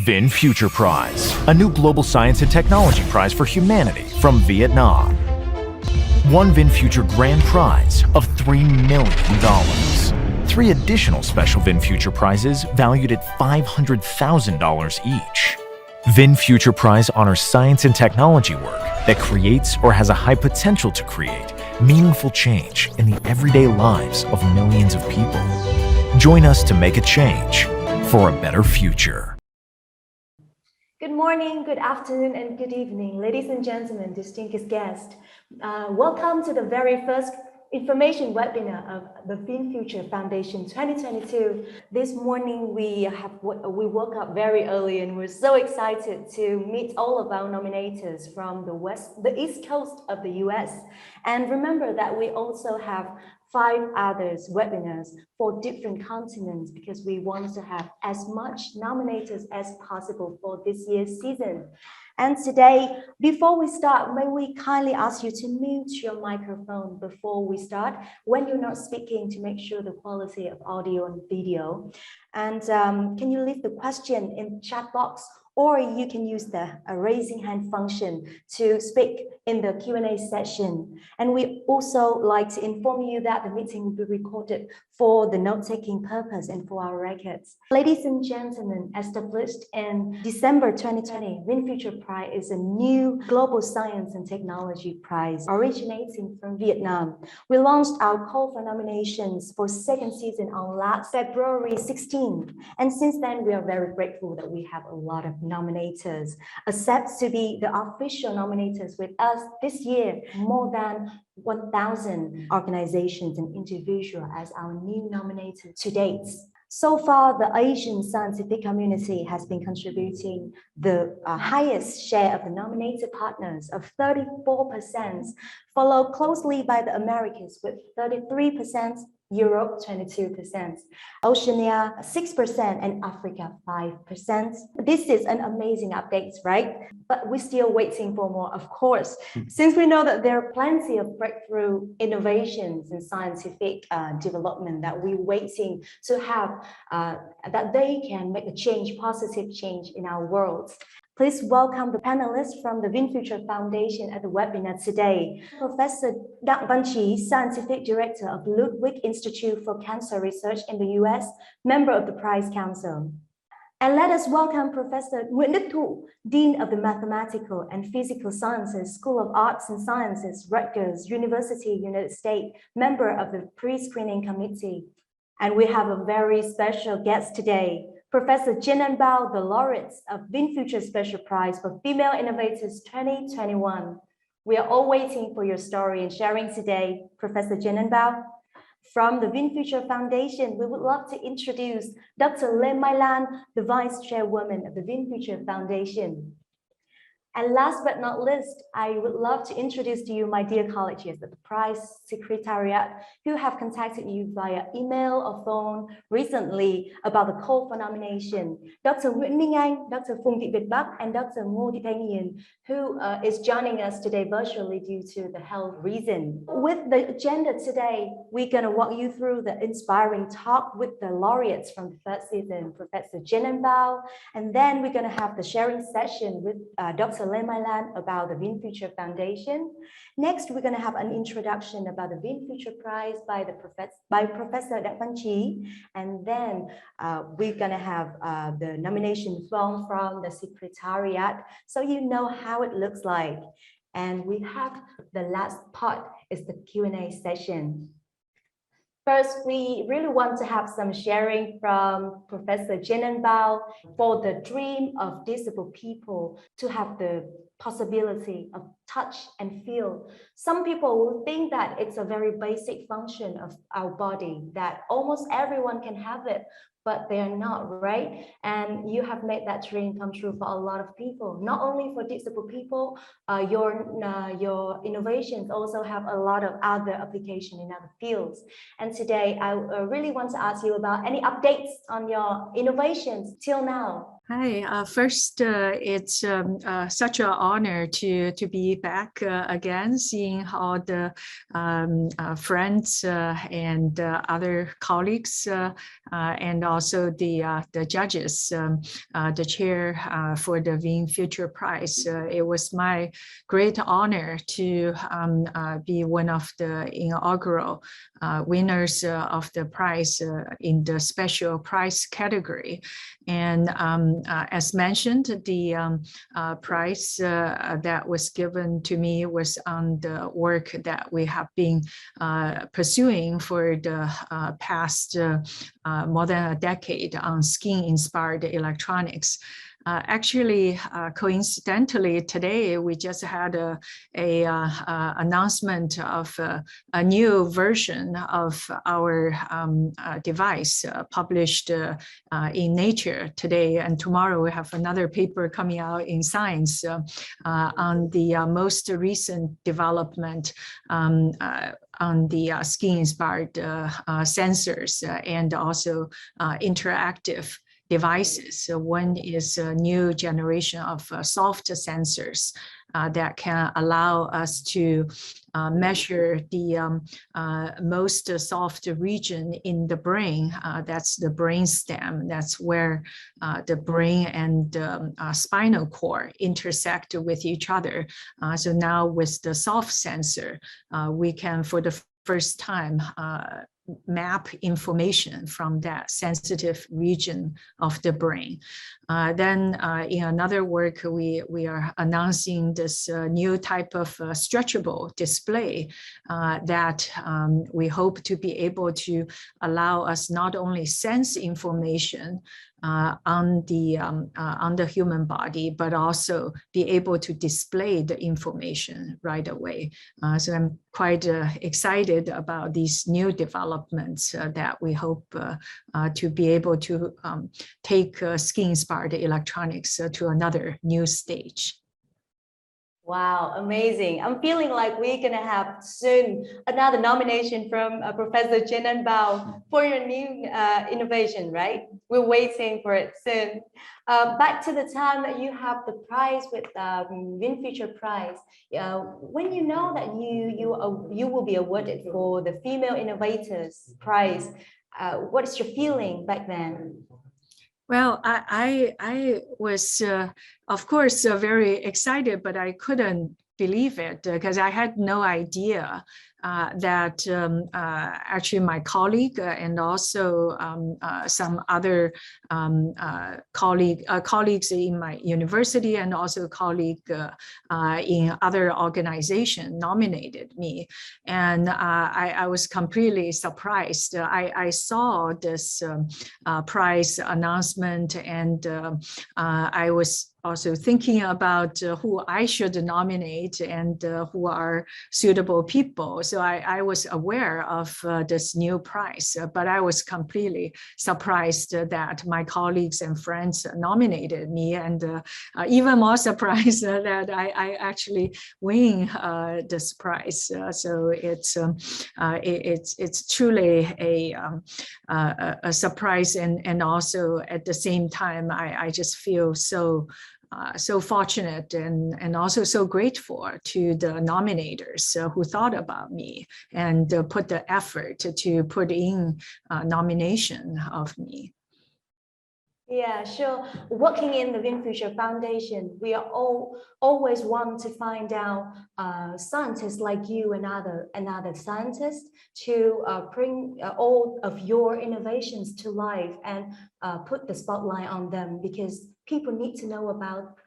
VinFuture Prize, a new global science and technology prize for humanity from Vietnam. One VinFuture Grand Prize of $3 million. 3 additional special VinFuture prizes valued at $500,000 each. VinFuture Prize honors science and technology work that creates or has a high potential to create meaningful change in the everyday lives of millions of people. Join us to make a change for a better future. Good morning, good afternoon, and good evening, ladies and gentlemen, distinguished guests. Welcome to the very first information webinar of the VinFuture Foundation 2022. This morning we woke up very early and we're so excited to meet all of our nominators from the East Coast of the US. And remember that we also have 5 others webinars for different continents because we want to have as much nominators as possible for this year's season. And today, before we start, may we kindly ask you to mute your microphone before we start when you're not speaking to make sure the quality of audio and video. And can you leave the question in the chat box, or you can use the raising hand function to speak in the Q&A session. And we also like to inform you that the meeting will be recorded for the note-taking purpose and for our records. Ladies and gentlemen, established in December 2020, VinFuture Prize is a new global science and technology prize originating from Vietnam. We launched our call for nominations for second season on last February 16. And since then, we are very grateful that we have a lot of nominators accept to be the official nominators with us this year. More than 1,000 organizations and individuals as our new nominator to date. So far, the Asian scientific community has been contributing the highest share of the nominated partners of 34%, followed closely by the Americas with 33%, Europe 22%, Oceania 6%, and Africa 5%. This is an amazing update, right? But we're still waiting for more, of course, since we know that there are plenty of breakthrough innovations in scientific development that we're waiting to have, that they can make a change, positive change in our world. Please welcome the panelists from the VinFuture Foundation at the webinar today. Professor Đặng Văn Chí, Scientific Director of Ludwig Institute for Cancer Research in the US, member of the Prize Council. And let us welcome Professor Nguyễn Đức Thụ, Dean of the Mathematical and Physical Sciences, School of Arts and Sciences, Rutgers University, United States, member of the Pre-Screening Committee. And we have a very special guest today, Professor Jin and Bao, the laureates of VinFuture Special Prize for Female Innovators 2021. We are all waiting for your story and sharing today. Professor Jin and Bao. From the VinFuture Foundation, we would love to introduce Dr. Lê Mai Lan, the Vice Chairwoman of the VinFuture Foundation. And last but not least, I would love to introduce to you my dear colleagues at the Prize Secretariat who have contacted you via email or phone recently about the call for nomination. Dr. Nguyễn Minh Anh, Dr. Phùng Thị Việt Bắc, and Dr. Ngô Thị Thanh Hiền, who is joining us today virtually due to the health reason. With the agenda today, we're going to walk you through the inspiring talk with the laureates from the first season, Professor Jin and Bao, and then we're going to have the sharing session with Dr. Lê Mai Lan about the VinFuture Foundation. Next, we're going to have an introduction about the VinFuture Prize by Professor Đặng Văn Chí, and then we're going to have the nomination form from the Secretariat, so you know how it looks like. And we have the last part is the Q&A session. First, we really want to have some sharing from Professor Jin and Bao for the dream of disabled people to have the possibility of touch and feel. Some people will think that it's a very basic function of our body, that almost everyone can have it, but they are not, right? And you have made that dream come true for a lot of people. Not only for disabled people, your innovations also have a lot of other application in other fields. And today, I really want to ask you about any updates on your innovations till now. Hi, first, it's such an honor to be back again, seeing all the friends and other colleagues and also the judges, the chair for the VinFuture Prize. It was my great honor to be one of the inaugural winners of the prize in the special prize category. And as mentioned, the prize that was given to me was on the work that we have been pursuing for the past more than a decade on skin-inspired electronics. Actually, coincidentally, today we just had a announcement of a new version of our device published in Nature today, and tomorrow we have another paper coming out in Science on the most recent development on the skin-inspired sensors and also interactive devices. So one is a new generation of soft sensors that can allow us to measure the most soft region in the brain. That's the brain stem. That's where the brain and spinal cord intersect with each other. So now with the soft sensor, we can, for the first time, map information from that sensitive region of the brain. Then in another work, we are announcing this new type of stretchable display that we hope to be able to allow us not only sense information on the human body, but also be able to display the information right away. So I'm quite excited about these new developments that we hope to be able to take skin-inspired electronics to another new stage. Wow, amazing. I'm feeling like we're going to have soon another nomination from Professor Jinan Bao for your new innovation, right? We're waiting for it soon. Back to the time that you have the prize with VinFuture Prize, when you know that you will be awarded for the Female Innovators Prize, what is your feeling back then? Well, I was, of course, very excited, but I couldn't believe it because I had no idea that actually my colleague and also some other colleagues in my university and also colleague in other organization nominated me. And I was completely surprised. I saw this prize announcement and I was also thinking about who I should nominate and who are suitable people. So I was aware of this new prize, but I was completely surprised that my colleagues and friends nominated me, and even more surprised that I actually win this prize. So it's truly a surprise, and also at the same time, I just feel so fortunate and also so grateful to the nominators who thought about me and put the effort to put in nomination of me. Yeah, sure. Working in the VinFuture Foundation, we are always want to find out scientists like you and other scientists to bring all of your innovations to life and put the spotlight on them, because people need to know about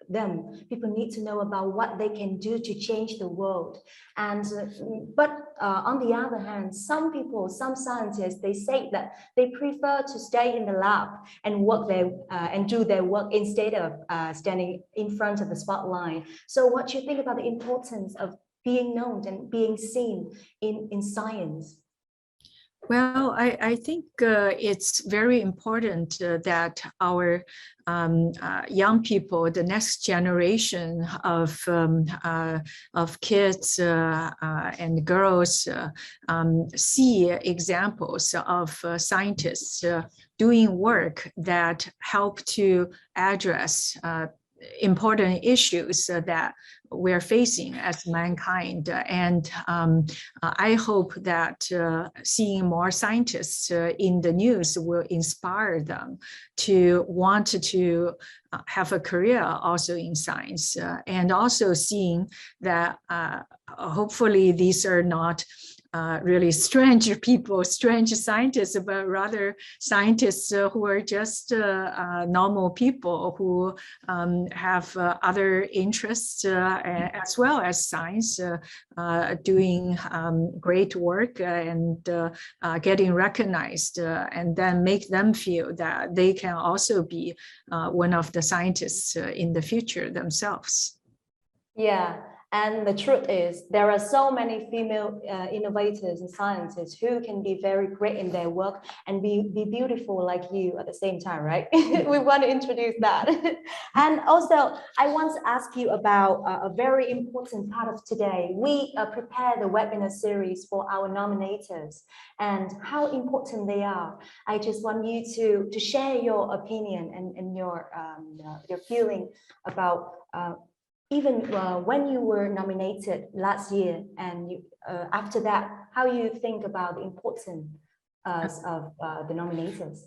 them. People need to know about what they can do to change the world. And but on the other hand, some scientists, they say that they prefer to stay in the lab and work and do their work instead of standing in front of the spotlight. So what do you think about the importance of being known and being seen in science? Well, I think it's very important that our young people, the next generation of kids and girls, see examples of scientists doing work that help to address important issues that we're facing as mankind. And I hope that seeing more scientists in the news will inspire them to want to have a career also in science, and also seeing that hopefully these are not really strange people, strange scientists, but rather scientists who are just normal people who have other interests as well as science, doing great work and getting recognized, and then make them feel that they can also be one of the scientists in the future themselves. Yeah. And the truth is, there are so many female innovators and scientists who can be very great in their work and be beautiful like you at the same time, right? We want to introduce that. And also, I want to ask you about a very important part of today. We prepare the webinar series for our nominators and how important they are. I just want you to share your opinion and your feeling about even when you were nominated last year, and you, after that, how you think about the importance of the nominators?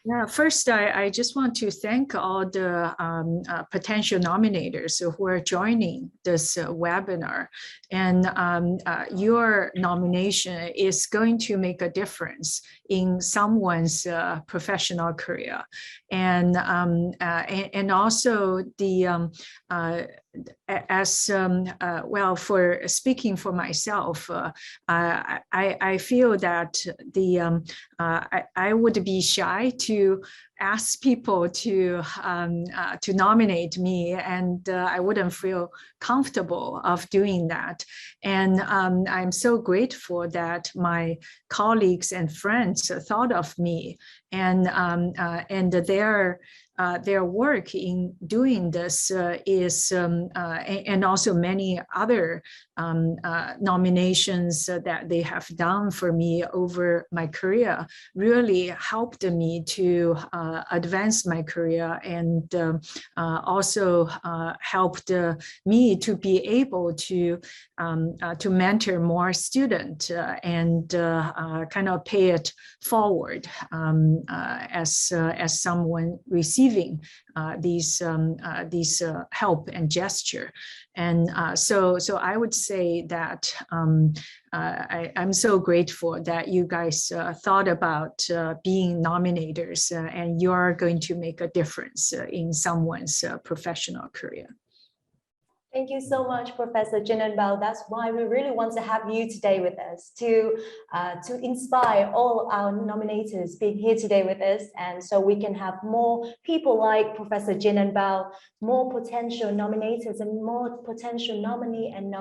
Yeah, first, I just want to thank all the potential nominators who are joining this webinar. And your nomination is going to make a difference in someone's professional career. And also the well, for speaking for myself, I feel that I would be shy to ask people to nominate me, and I wouldn't feel comfortable of doing that. And I'm so grateful that my colleagues and friends thought of me, and their work in doing this is, and also many other nominations that they have done for me over my career really helped me to advance my career, and also helped me to be able to mentor more students and kind of pay it forward as someone receiving these help and gesture. And so I would say that I'm so grateful that you guys thought about being nominators, and you are going to make a difference in someone's professional career. Thank you so much, Professor Jinan Bao. That's why we really want to have you today with us, to inspire all our nominators being here today with us, and so we can have more people like Professor Jinan Bao, more potential nominators and more potential nominee and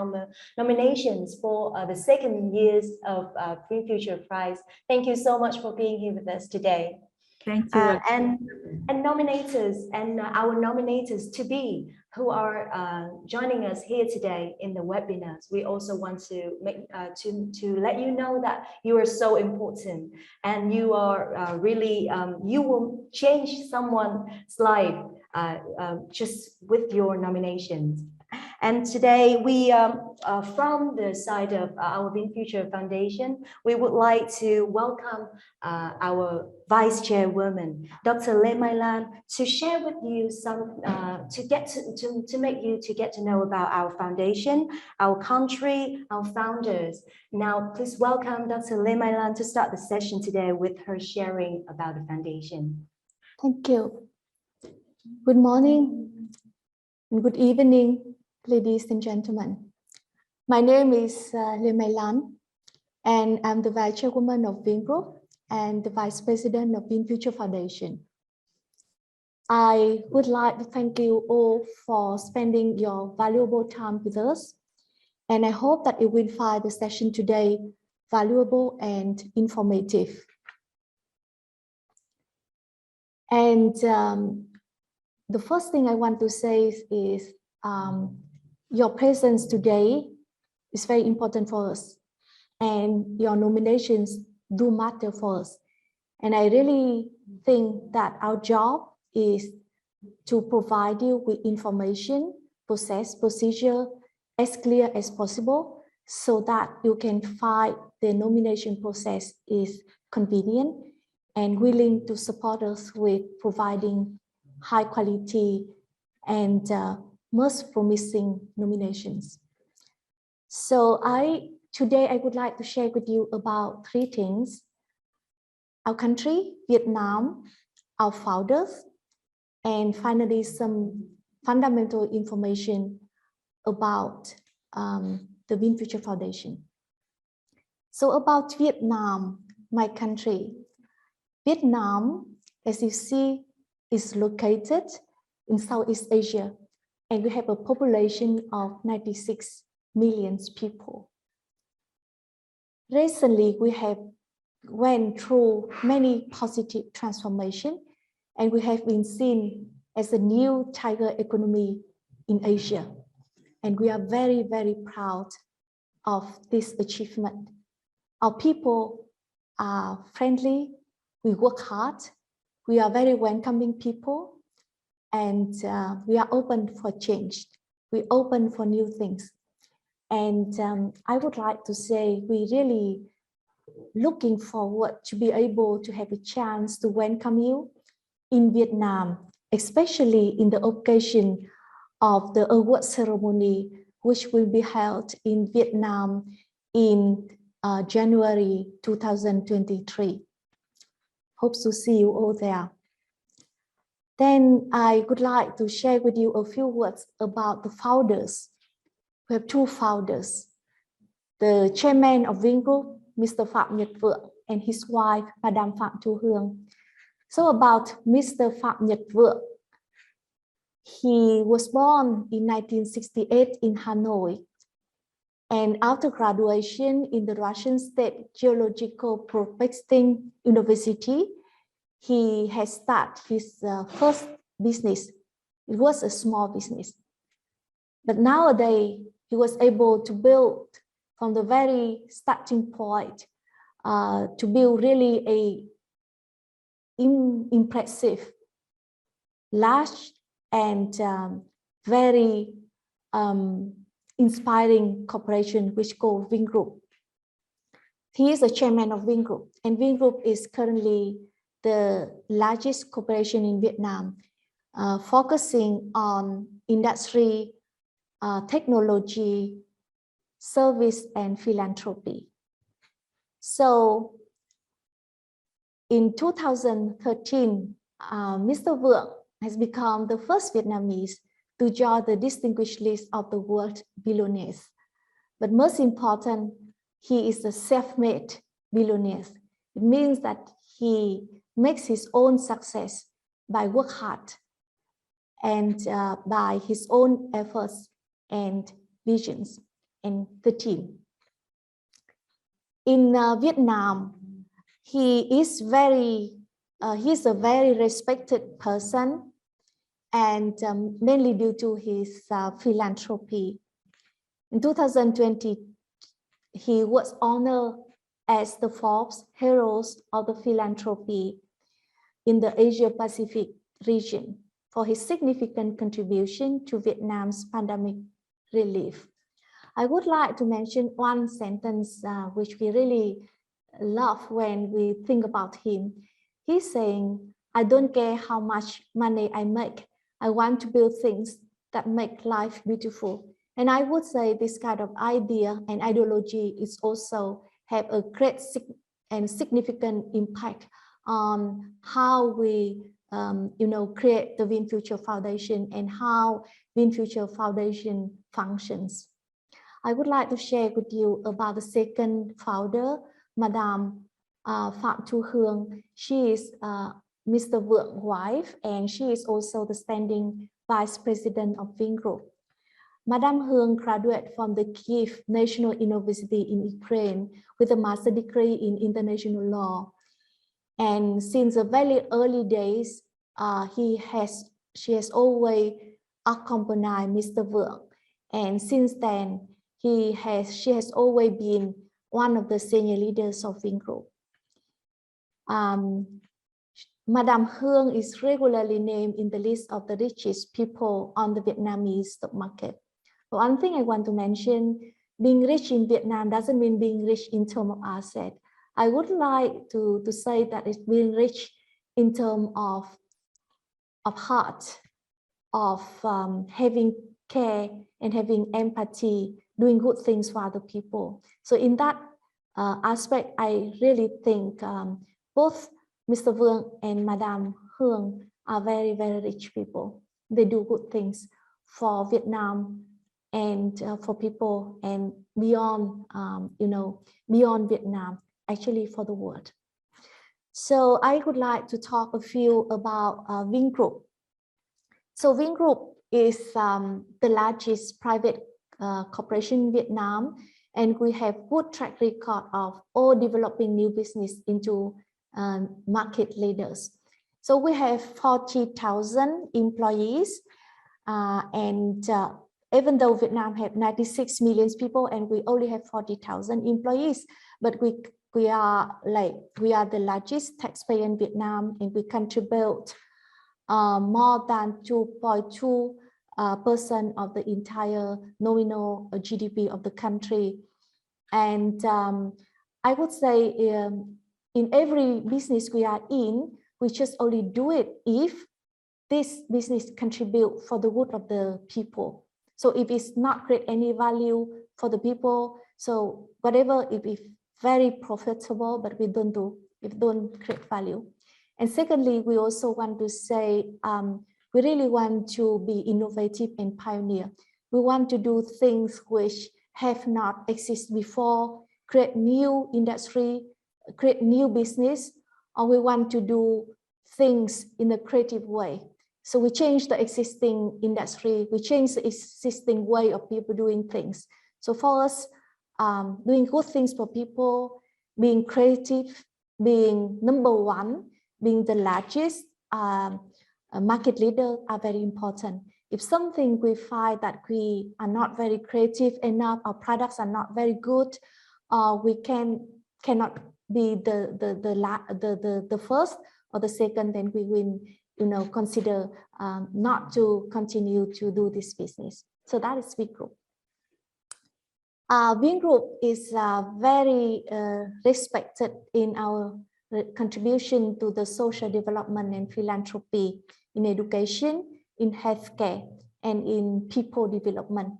nominations for the second years of VinFuture Prize. Thank you so much for being here with us today. Thank you. And nominators and our nominators to be who are joining us here today in the webinars. We also want to make to let you know that you are so important, and you are really you will change someone's life just with your nominations. And today we, from the side of our VinFuture Foundation, we would like to welcome our Vice Chairwoman, Dr. Lê Mai Lan, to share with you some, to make you to get to know about our foundation, our country, our founders. Now, please welcome Dr. Lê Mai Lan to start the session today with her sharing about the foundation. Thank you. Good morning and good evening, ladies and gentlemen. My name is Lê Mai Lan, and I'm the Vice Chairwoman of VinGroup and the Vice President of VinFuture Foundation. I would like to thank you all for spending your valuable time with us, and I hope that you will find the session today valuable and informative. And the first thing I want to say is your presence today is very important for us, and your nominations do matter for us. And I really think that our job is to provide you with information, procedure as clear as possible so that you can find the nomination process is convenient and willing to support us with providing high quality and most promising nominations. So today I would like to share with you about 3 things: our country, Vietnam, our founders, and finally some fundamental information about the VinFuture Foundation. So about Vietnam, my country. Vietnam, as you see, is located in Southeast Asia, and we have a population of 96 million people. Recently, we have went through many positive transformations, and we have been seen as a new tiger economy in Asia. And we are very, very proud of this achievement. Our people are friendly, we work hard, we are very welcoming people, and we are open for change. We open for new things. And I would like to say we really looking forward to be able to have a chance to welcome you in Vietnam, especially in the occasion of the award ceremony, which will be held in Vietnam in January 2023. Hope to see you all there. Then I would like to share with you a few words about the founders. We have 2 founders. The chairman of Vingroup, Mr. Phạm Nhật Vượng, and his wife, Madame Phạm Thu Hương. So about Mr. Phạm Nhật Vượng, he was born in 1968 in Hanoi. And after graduation in the Russian State Geological Prospecting University, he has started his first business. It was a small business. But nowadays, he was able to build from the very starting point to build really a impressive, large and very inspiring corporation which called Vingroup. He is the chairman of Vingroup, and Vingroup is currently the largest corporation in Vietnam, focusing on industry, technology, service, and philanthropy. So in 2013, Mr. Vượng has become the first Vietnamese to join the distinguished list of the world billionaires. But most important, he is a self-made billionaire. It means that he makes his own success by work hard and by his own efforts and visions and the team. In Vietnam, he's a very respected person, and mainly due to his philanthropy. In 2020, he was honored as the Forbes Heroes of the Philanthropy in the Asia-Pacific region for his significant contribution to Vietnam's pandemic relief. I would like to mention one sentence which we really love when we think about him. He's saying, "I don't care how much money I make. I want to build things that make life beautiful." And I would say this kind of idea and ideology is also have a great and significant impact on how we create the VinFuture Foundation and how VinFuture Foundation functions. I would like to share with you about the second founder, Madame Phạm Thu Hương. She is Mr. Vượng wife, and she is also the standing vice president of Vingroup. Madame Hương graduated from the Kyiv National University in Ukraine with a master's degree in international law. And since the very early days, she has always accompanied Mr. Vượng. And since then, she has always been one of the senior leaders of Vingroup. Madame Hương is regularly named in the list of the richest people on the Vietnamese stock market. But one thing I want to mention, being rich in Vietnam doesn't mean being rich in terms of asset. I would like to say that it's being rich in terms of heart, of having care and having empathy, doing good things for other people. So in that aspect, I really think both Mr. Vương and Madame Hương are very, very rich people. They do good things for Vietnam and for people and beyond, beyond Vietnam, actually for the world. So I would like to talk a few about VinGroup. So VinGroup is the largest private corporation in Vietnam, and we have good track record of all developing new business into market leaders. So we have 40,000 employees, and even though Vietnam have 96 million people and we only have 40,000 employees, but we are the largest taxpayer in Vietnam, and we contribute more than 2.2% of the entire nominal GDP of the country. And I would say in every business we are in, we just only do it if this business contribute for the good of the people. So if it's not create any value for the people, so whatever, it is very profitable, but we don't do, if don't create value. And secondly, we also want to say, we really want to be innovative and pioneer. We want to do things which have not existed before, create new industry, create new business, or we want to do things in a creative way. So we change the existing industry, we change the existing way of people doing things. So for us, doing good things for people, being creative, being number one, being the largest market leader are very important. If something we find that we are not very creative enough, our products are not very good, we cannot be the first or the second, then we will, consider not to continue to do this business. So that is VinGroup. VinGroup is very respected in our contribution to the social development and philanthropy in education, in healthcare, and in people development.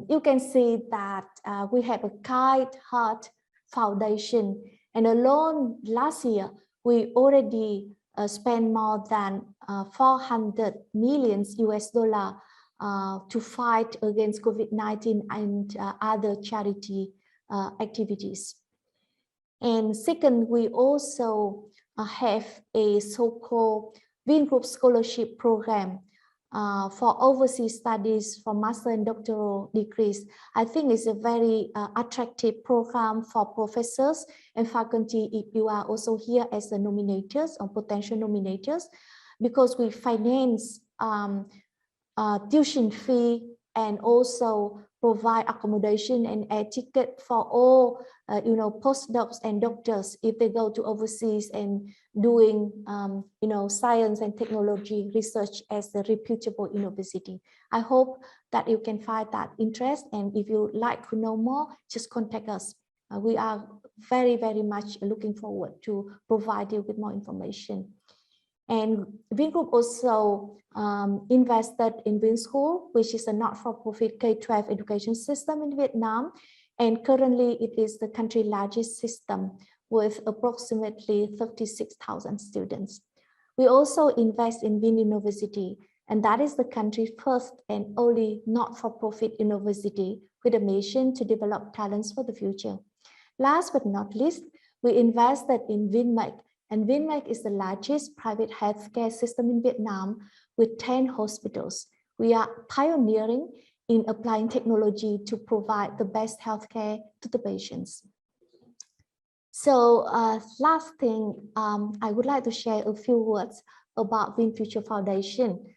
You can see that we have a Kind Heart Foundation, and alone last year, we already spent more than 400 million US dollar to fight against COVID-19 and other charity activities. And second, we also have a so-called VinGroup Scholarship Program for overseas studies for master and doctoral degrees. I think it's a very attractive program for professors and faculty if you are also here as the nominators or potential nominators, because we finance tuition fee and also provide accommodation and air ticket for all postdocs and doctors if they go to overseas and doing science and technology research as a reputable university. I hope that you can find that interest, and if you like to know more, just contact us. We are very, very much looking forward to provide you with more information. And VinGroup also invested in VinSchool, which is a not-for-profit K-12 education system in Vietnam. And currently it is the country's largest system with approximately 36,000 students. We also invest in Vin University, and that is the country's first and only not-for-profit university with a mission to develop talents for the future. Last but not least, we invested in VinMec. And VinMec is the largest private healthcare system in Vietnam with 10 hospitals. We are pioneering in applying technology to provide the best healthcare to the patients. So last thing, I would like to share a few words about VinFuture Foundation.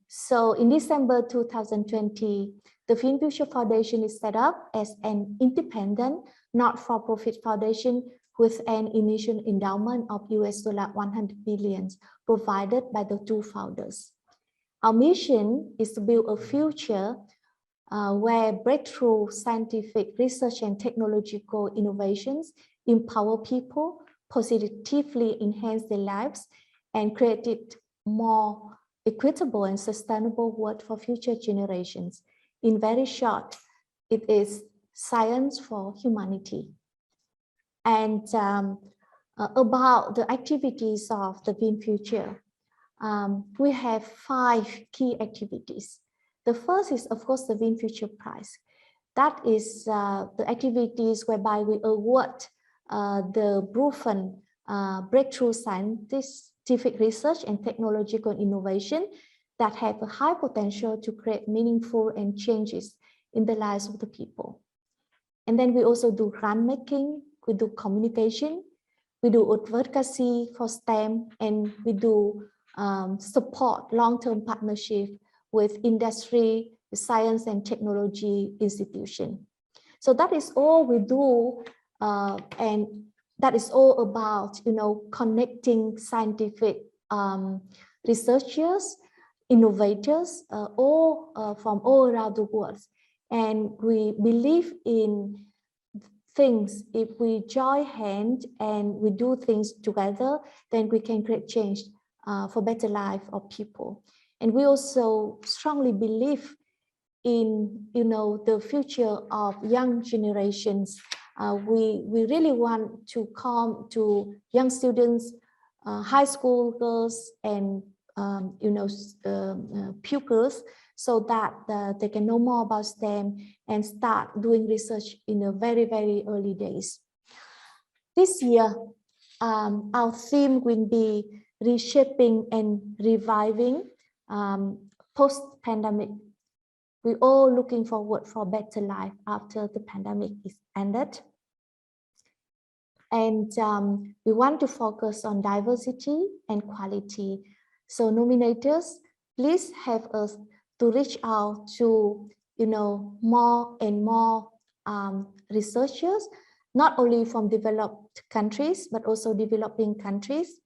So in December 2020, the VinFuture Foundation is set up as an independent, not-for-profit foundation with an initial endowment of $100 billion provided by the two founders. Our mission is to build a future where breakthrough scientific research and technological innovations empower people, positively enhance their lives, and create it more equitable and sustainable world for future generations. In very short, it is science for humanity. And about the activities of the VinFuture, we have 5 key activities. The first is, of course, the VinFuture Prize. That is the activities whereby we award the proven breakthrough scientific research and technological innovation that have a high potential to create meaningful and changes in the lives of the people. And then we also do grant making, we do communication, we do advocacy for STEM, and we do support long-term partnership with industry, science and technology institution. So that is all we do, and that is all about, connecting scientific researchers, innovators, all from all around the world. And we believe in things, if we join hands and we do things together, then we can create change for better life of people. And we also strongly believe in, the future of young generations. We really want to come to young students, high school girls, and pupils, so that they can know more about STEM and start doing research in a very, very early days. This year, our theme will be reshaping and reviving post-pandemic. We're all looking forward for a better life after the pandemic is ended. And we want to focus on diversity and quality. So nominators, please help us to reach out to, more and more researchers, not only from developed countries, but also developing countries,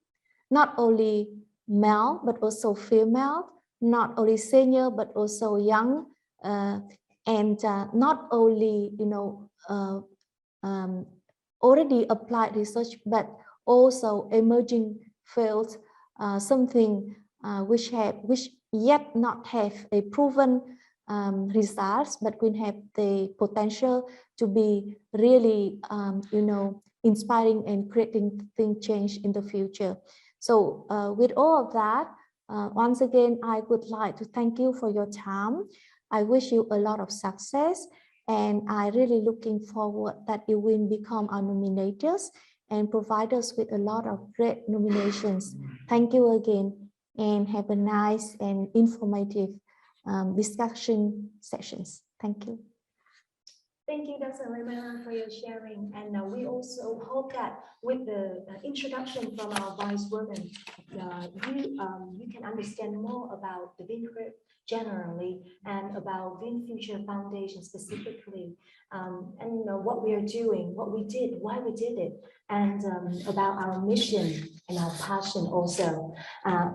not only male, but also female, not only senior, but also young, and not only, already applied research, but also emerging fields, something which yet not have a proven results, but will have the potential to be really, inspiring and creating change in the future. So with all of that, once again, I would like to thank you for your time. I wish you a lot of success, and I really looking forward that you will become our nominators and provide us with a lot of great nominations. Thank you again, and have a nice and informative discussion sessions. Thank you. Thank you, Dr. Lemon, for your sharing. And we also hope that with the introduction from our vice woman, you can understand more about the VinFuture generally, and about VinFuture Foundation specifically, and what we are doing, what we did, why we did it, and about our mission and our passion also.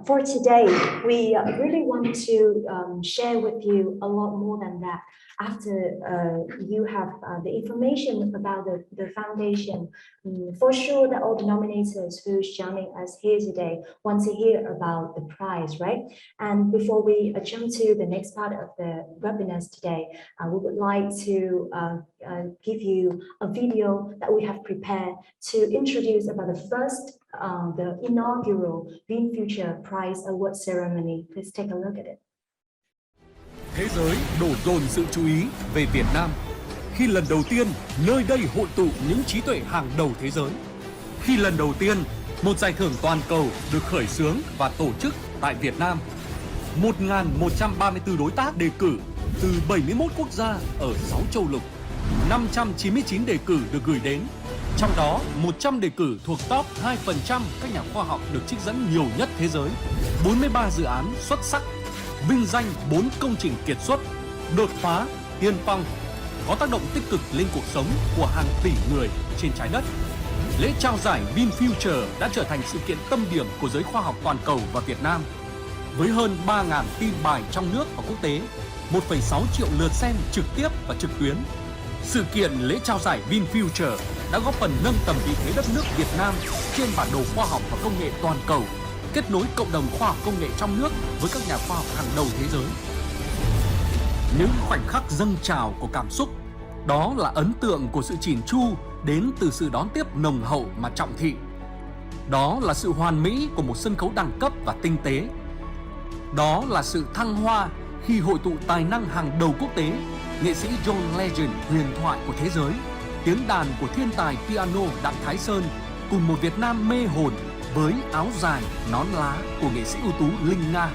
For today, we really want to share with you a lot more than that. After you have the information about the foundation, for sure that all the nominators who's joining us here today want to hear about the prize, right? And before we jump to the next part of the webinars today, we would like to give you a video that we have prepared to introduce about the inaugural VinFuture Prize Award ceremony. Please take a look at it. Thế giới đổ dồn sự chú ý về Việt Nam khi lần đầu tiên nơi đây hội tụ những trí tuệ hàng đầu thế giới. Khi lần đầu tiên một giải thưởng toàn cầu được khởi xướng và tổ chức tại Việt Nam. 1.134 đối tác đề cử từ 71 quốc gia ở 6 châu lục. 599 đề cử được gửi đến. Trong đó 100 đề cử thuộc top 2% các nhà khoa học được trích dẫn nhiều nhất thế giới. 43 dự án xuất sắc, vinh danh 4 công trình kiệt xuất, đột phá, tiên phong, có tác động tích cực lên cuộc sống của hàng tỷ người trên trái đất. Lễ trao giải VinFuture đã trở thành sự kiện tâm điểm của giới khoa học toàn cầu và Việt Nam. Với hơn 3.000 tin bài trong nước và quốc tế, 1,6 triệu lượt xem trực tiếp và trực tuyến, sự kiện lễ trao giải VinFuture đã góp phần nâng tầm vị thế đất nước Việt Nam trên bản đồ khoa học và công nghệ toàn cầu, kết nối cộng đồng khoa học công nghệ trong nước với các nhà khoa học hàng đầu thế giới. Những khoảnh khắc dâng trào của cảm xúc, đó là ấn tượng của sự chỉn chu đến từ sự đón tiếp nồng hậu mà trọng thị. Đó là sự hoàn mỹ của một sân khấu đẳng cấp và tinh tế. Đó là sự thăng hoa khi hội tụ tài năng hàng đầu quốc tế, nghệ sĩ John Legend huyền thoại của thế giới, tiếng đàn của thiên tài piano Đặng Thái Sơn cùng một Việt Nam mê hồn với áo dài, nón lá của nghệ sĩ ưu tú Linh Nga.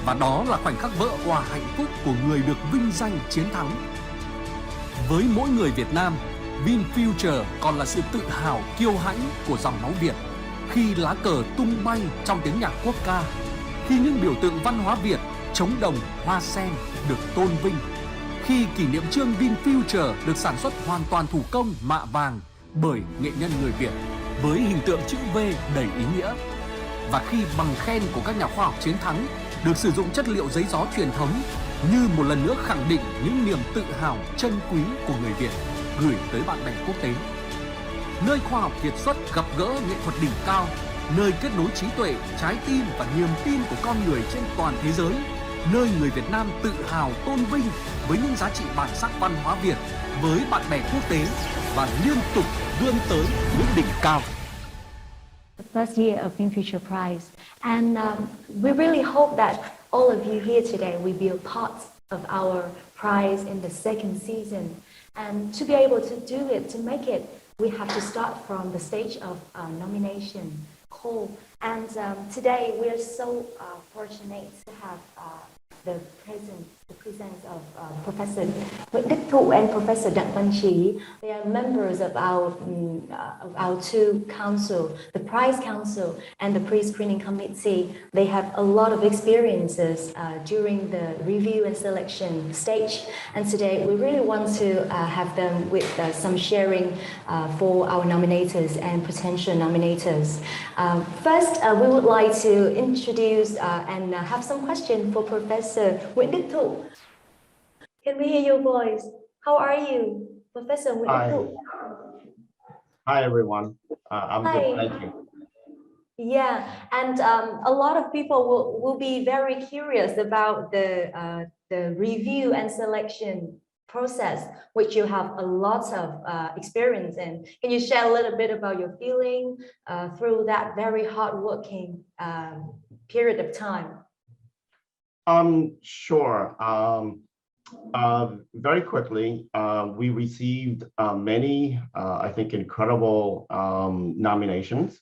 Và đó là khoảnh khắc vỡ òa hạnh phúc của người được vinh danh chiến thắng. Với mỗi người Việt Nam, VinFuture còn là sự tự hào kiêu hãnh của dòng máu Việt khi lá cờ tung bay trong tiếng nhạc quốc ca, khi những biểu tượng văn hóa Việt, trống đồng, hoa sen được tôn vinh, khi kỷ niệm chương VinFuture được sản xuất hoàn toàn thủ công mạ vàng bởi nghệ nhân người Việt với hình tượng chữ V đầy ý nghĩa, và khi bằng khen của các nhà khoa học chiến thắng được sử dụng chất liệu giấy gió truyền thống như một lần nữa khẳng định những niềm tự hào chân quý của người Việt gửi tới bạn bè quốc tế. Nơi khoa học kiệt xuất gặp gỡ nghệ thuật đỉnh cao, nơi kết nối trí tuệ, trái tim và niềm tin của con người trên toàn thế giới, nơi người Việt Nam tự hào tôn vinh với những giá trị bản sắc văn hóa Việt với bạn bè quốc tế và liên tục vươn tới những đỉnh cao. The first year of VinFuture Prize, and we really hope that all of you here today will be a part of our prize in the second season. And to be able to do it, to make it, we have to start from the stage of nomination call. And today we are so fortunate to have the presence of Professor Nguyễn Đức Thụ and Professor Đặng Văn Trí. They are members of our two council, the Prize Council and the Pre-Screening Committee. They have a lot of experiences during the review and selection stage. And today we really want to have them with some sharing for our nominators and potential nominators. First, we would like to introduce and have some questions for Professor Nguyễn Đức Thụ. Can we hear your voice? How are you, Professor Nguyễn Đức Thụ? Hi everyone. I'm Hi. good, thank you. Yeah, and a lot of people will be very curious about the review and selection process, which you have a lot of experience in. Can you share a little bit about your feeling through that very hardworking period of time? Sure. Very quickly, we received many, I think, incredible nominations.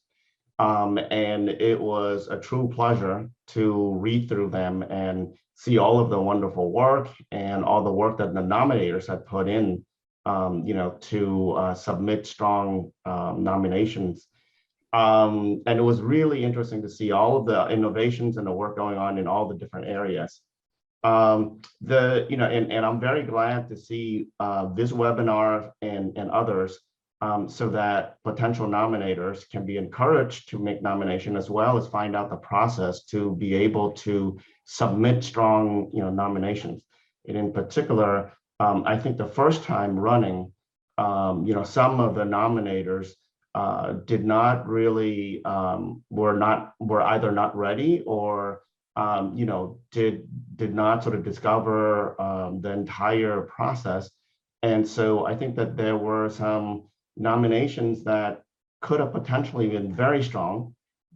And it was a true pleasure to read through them and see all of the wonderful work and all the work that the nominators had put in, to submit strong nominations. And it was really interesting to see all of the innovations and the work going on in all the different areas. And I'm very glad to see this webinar and others, so that potential nominators can be encouraged to make nomination, as well as find out the process to be able to submit strong, nominations. And in particular, I think the first time running, some of the nominators did not really were either not ready or did not sort of discover the entire process. And so I think that there were some nominations that could have potentially been very strong,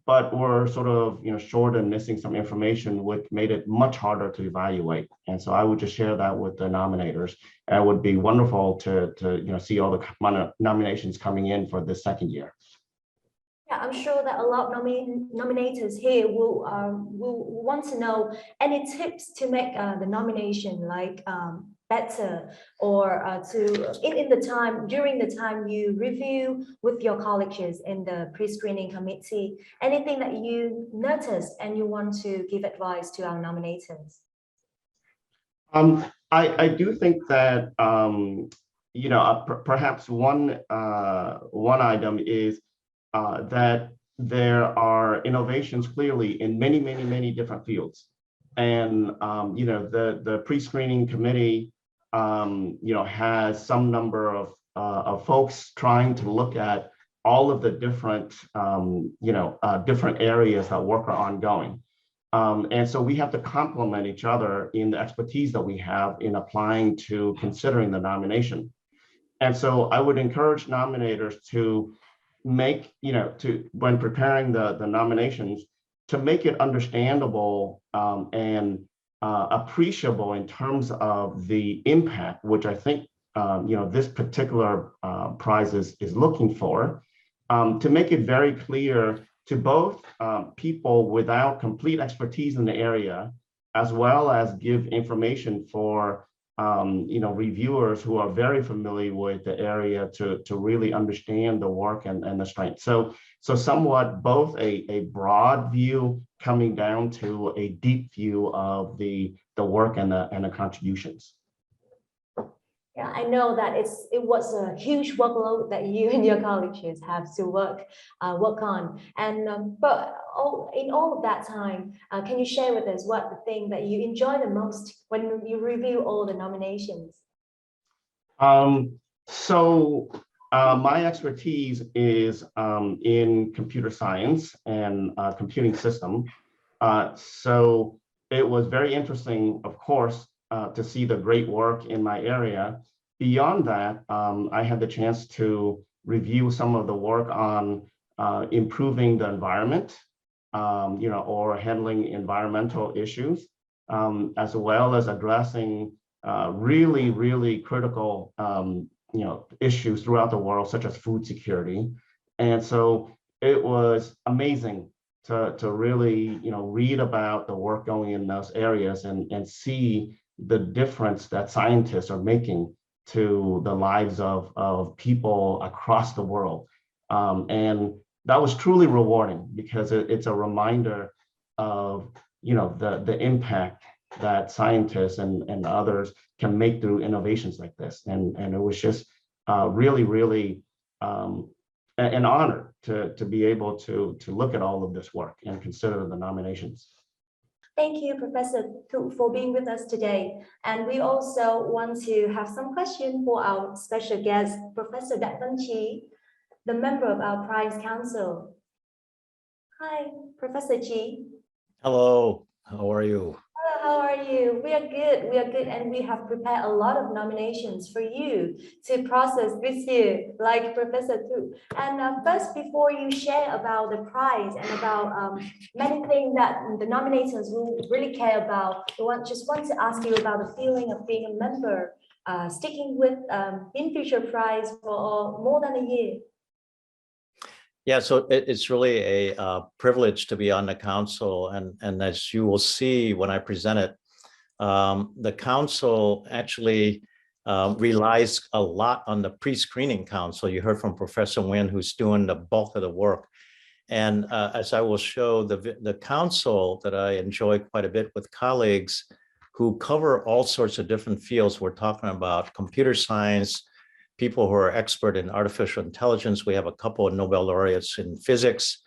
but were sort of short and missing some information, which made it much harder to evaluate. And so I would just share that with the nominators. And it would be wonderful to see all the nominations coming in for this second year. Yeah, I'm sure that a lot of nominators here will want to know any tips to make the nomination like better, or during the time you review with your colleagues in the pre-screening committee, anything that you noticed and you want to give advice to our nominators? I do think that perhaps one item is that there are innovations clearly in many different fields. And, the pre-screening committee, has some number of folks trying to look at all of the different, different areas that work are ongoing. And so we have to complement each other in the expertise that we have in applying to considering the nomination. And so I would encourage nominators to make, when preparing the nominations, to make it understandable and appreciable in terms of the impact, which I think, this particular prize is looking for, to make it very clear to both people without complete expertise in the area, as well as give information for reviewers who are very familiar with the area to really understand the work and the strength. So somewhat both a broad view coming down to a deep view of the work and the contributions. Yeah, I know that it was a huge workload that you and your colleagues have to work on. And but in all of that time, can you share with us what the thing that you enjoy the most when you review all the nominations? My expertise is in computer science and computing system. So it was very interesting, of course, to see the great work in my area. Beyond that, I had the chance to review some of the work on improving the environment, or handling environmental issues, as well as addressing really critical, issues throughout the world, such as food security. And so it was amazing to really, read about the work going in those areas and see the difference that scientists are making to the lives of people across the world. And that was truly rewarding because it's a reminder of, the impact that scientists and others can make through innovations like this. And it was just really an honor to be able to look at all of this work and consider the nominations. Thank you, Professor Tu, for being with us today. And we also want to have some questions for our special guest, Professor Davan Chi, the member of our Prize Council. Hi, Professor Chi. Hello, how are you? Hello, how are you? We are good, and we have prepared a lot of nominations for you to process this year, like Professor Tu. And first, before you share about the prize and about many things that the nominators will really care about, just want to ask you about the feeling of being a member, sticking with VinFuture Prize for more than a year. Yeah, so it's really a privilege to be on the council, and as you will see when I present it, the council actually relies a lot on the pre-screening council. You heard from Professor Nguyen, who's doing the bulk of the work. And as I will show, the council that I enjoy quite a bit with colleagues who cover all sorts of different fields. We're talking about computer science, people who are expert in artificial intelligence. We have a couple of Nobel laureates in physics,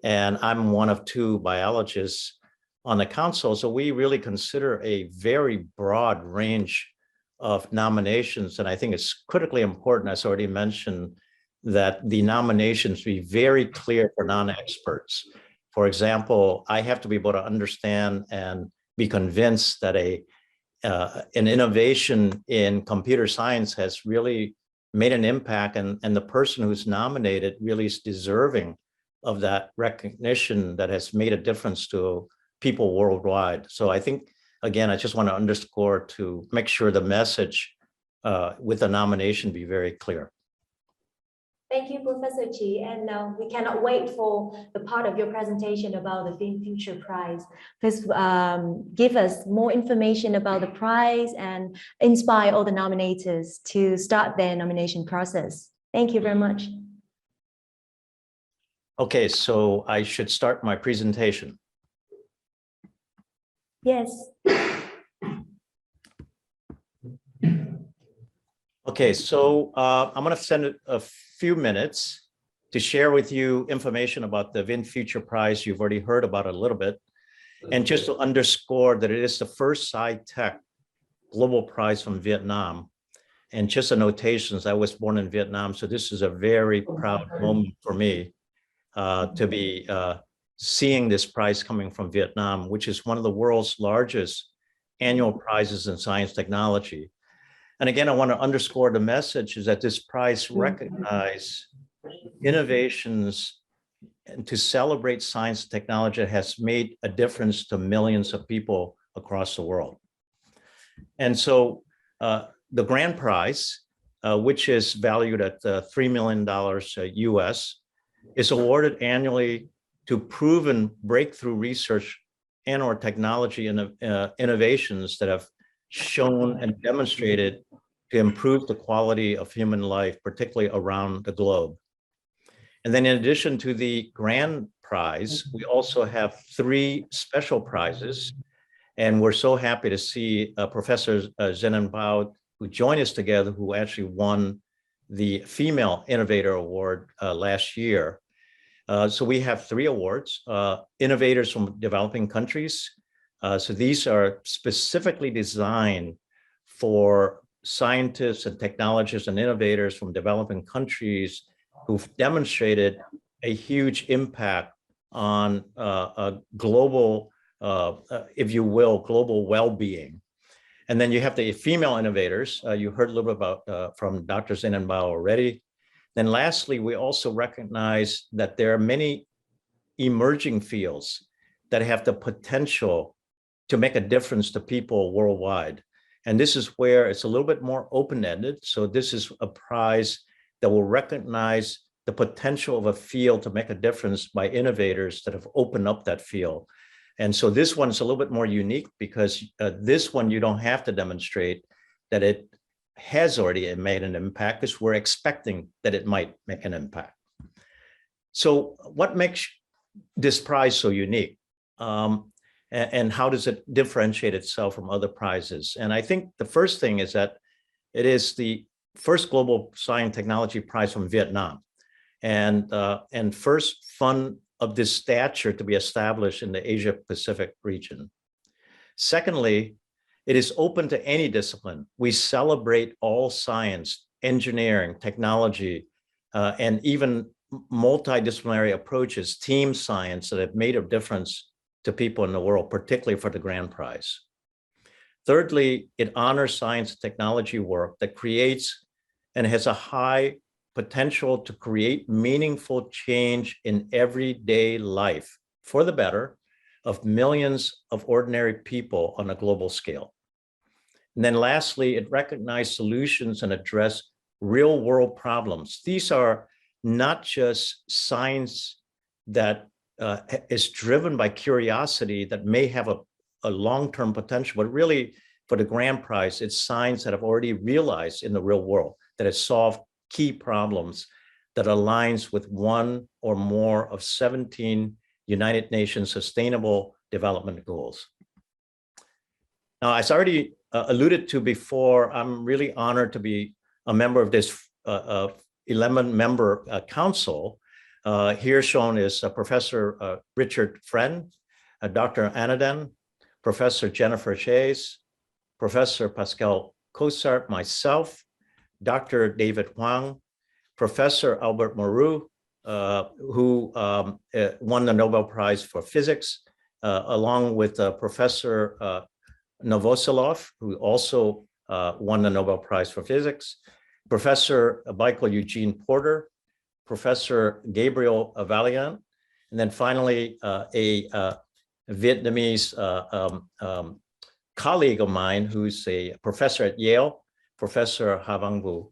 and I'm one of two biologists on the council. So we really consider a very broad range of nominations. And I think it's critically important, as already mentioned, that the nominations be very clear for non-experts. For example, I have to be able to understand and be convinced that an innovation in computer science has really made an impact, and the person who's nominated really is deserving of that recognition that has made a difference to people worldwide. So I think, again, I just want to underscore to make sure the message with the nomination be very clear. Thank you, Professor Chi, and we cannot wait for the part of your presentation about the VinFuture Prize. Please give us more information about the prize and inspire all the nominators to start their nomination process. Thank you very much. Okay, so I should start my presentation. Yes. Okay, so I'm going to spend a few minutes to share with you information about the VinFuture Prize. You've already heard about it a little bit. And just to underscore that it is the first sci-tech global prize from Vietnam. And just a notation, I was born in Vietnam, so this is a very proud moment for me to be seeing this prize coming from Vietnam, which is one of the world's largest annual prizes in science technology. And again, I want to underscore the message is that this prize recognizes innovations and to celebrate science and technology that has made a difference to millions of people across the world. And so the grand prize, which is valued at $3 million US, is awarded annually to proven breakthrough research and or technology innovations that have shown and demonstrated to improve the quality of human life, particularly around the globe. And then in addition to the grand prize, we also have 3 special prizes. And we're so happy to see Professor Zhen Bao, who joined us together, who actually won the Female Innovator Award last year. So we have 3 awards, innovators from developing countries. So these are specifically designed for scientists and technologists and innovators from developing countries who've demonstrated a huge impact on a global, if you will, global well-being. And then you have the female innovators. You heard a little bit about from Dr. Zhen Bao already. Then lastly, we also recognize that there are many emerging fields that have the potential to make a difference to people worldwide. And this is where it's a little bit more open-ended. So this is a prize that will recognize the potential of a field to make a difference by innovators that have opened up that field. And so this one's a little bit more unique because this one, you don't have to demonstrate that it has already made an impact because we're expecting that it might make an impact. So what makes this prize so unique? And how does it differentiate itself from other prizes? And I think the first thing is that it is the first global science technology prize from Vietnam, and first fund of this stature to be established in the Asia Pacific region. Secondly, it is open to any discipline. We celebrate all science, engineering, technology, and even multidisciplinary approaches, team science that have made a difference to people in the world, particularly for the grand prize. Thirdly, it honors science and technology work that creates and has a high potential to create meaningful change in everyday life for the better of millions of ordinary people on a global scale. And then lastly, it recognizes solutions and address real world problems. These are not just science that is driven by curiosity that may have a long-term potential, but really for the grand prize, it's science that have already realized in the real world that has solved key problems that aligns with one or more of 17 United Nations Sustainable Development Goals. Now, as I already alluded to before, I'm really honored to be a member of this 11-member council. Here shown is Professor Richard Friend, Dr. Anadan, Professor Jennifer Chase, Professor Pascal Cossart, myself, Dr. David Huang, Professor Albert Moreau, who won the Nobel Prize for Physics, along with Professor Novoselov, who also won the Nobel Prize for Physics, Professor Michael Eugene Porter, Professor Gabriel Valiant, and then finally a Vietnamese colleague of mine who's a professor at Yale, Professor Havang Vu.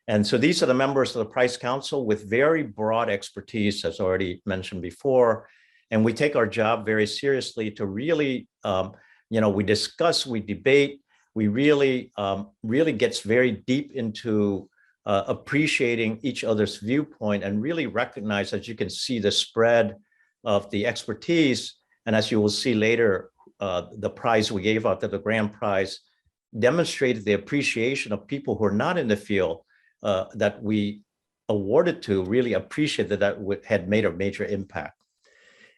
And so these are the members of the Prize Council with very broad expertise, as already mentioned before. And we take our job very seriously to really, we discuss, we debate, we really gets very deep into appreciating each other's viewpoint and really recognize, as you can see, the spread of the expertise. And as you will see later, the prize we gave out to the grand prize demonstrated the appreciation of people who are not in the field that we awarded to really appreciated that had made a major impact.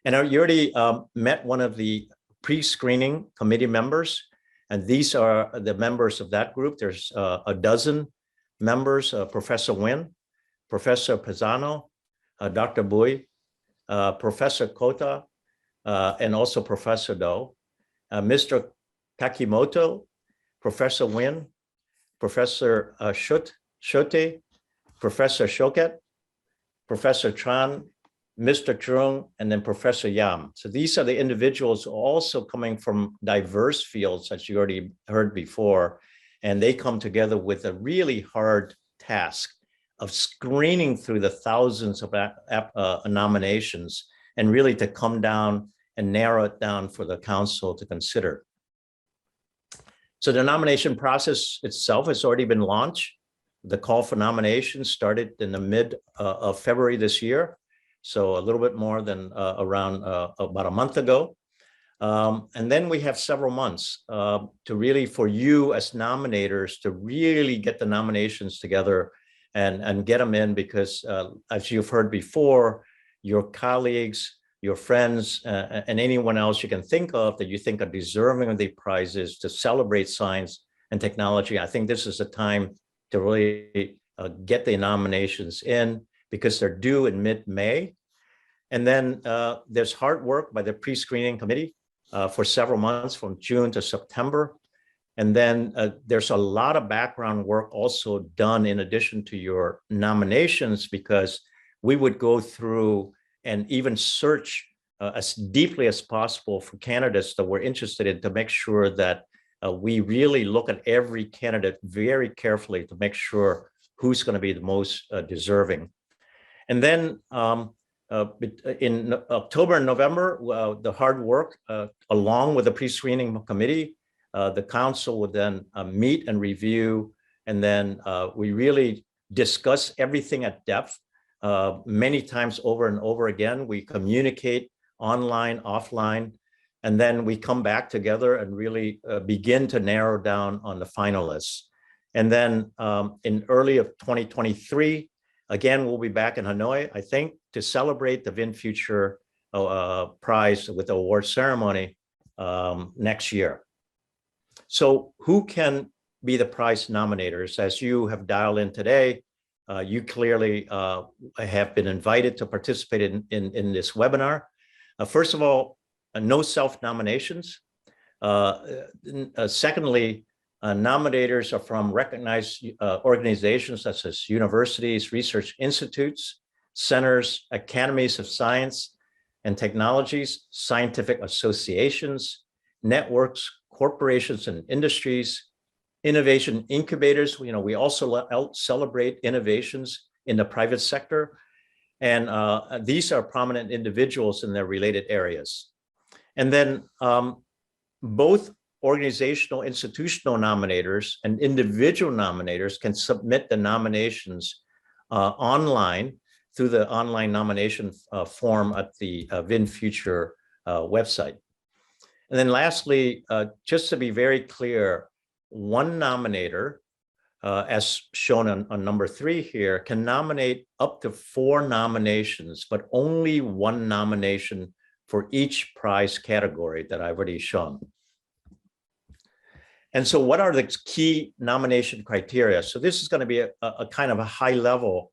And you already met one of the pre-screening committee members, and these are the members of that group. There's a dozen members, Professor Nguyen, Professor Pisano, Dr. Bui, Professor Kota, and also Professor Do, Mr. Kakimoto, Professor Nguyen, Professor Shote, Professor Shoket, Professor Tran, Mr. Trung, and then Professor Yam. So these are the individuals also coming from diverse fields, as you already heard before, and they come together with a really hard task of screening through the thousands of nominations and really to come down and narrow it down for the council to consider. So the nomination process itself has already been launched. The call for nominations started in the mid of February this year. So a little bit more than around about a month ago. And then we have several months to really, for you as nominators, to really get the nominations together and get them in, because as you've heard before, your colleagues, your friends, and anyone else you can think of that you think are deserving of the prizes to celebrate science and technology. I think this is a time to really get the nominations in, because they're due in mid-May. And then there's hard work by the pre-screening committee for several months from June to September. And then there's a lot of background work also done in addition to your nominations, because we would go through and even search as deeply as possible for candidates that we're interested in, to make sure that we really look at every candidate very carefully to make sure who's going to be the most deserving. And then in October and November, the hard work, along with the pre-screening committee, the council would then meet and review, and then we really discuss everything at depth. Many times over and over again, we communicate online, offline, and then we come back together and really begin to narrow down on the finalists. And then in early of 2023, again, we'll be back in Hanoi, I think, to celebrate the VinFuture Prize with the award ceremony next year. So who can be the prize nominators? As you have dialed in today, you clearly have been invited to participate in this webinar. First of all, no self-nominations. Secondly, nominators are from recognized organizations such as universities, research institutes, centers, academies of science and technologies, scientific associations, networks, corporations and industries, innovation incubators. You know, we also celebrate innovations in the private sector. And these are prominent individuals in their related areas. And then both organizational, institutional nominators and individual nominators can submit the nominations online through the online nomination form at the VinFuture website. And then lastly, just to be very clear, one nominator, as shown on number 3 here, can nominate up to 4 nominations, but only 1 nomination for each prize category that I've already shown. And so what are the key nomination criteria? So this is going to be a kind of a high level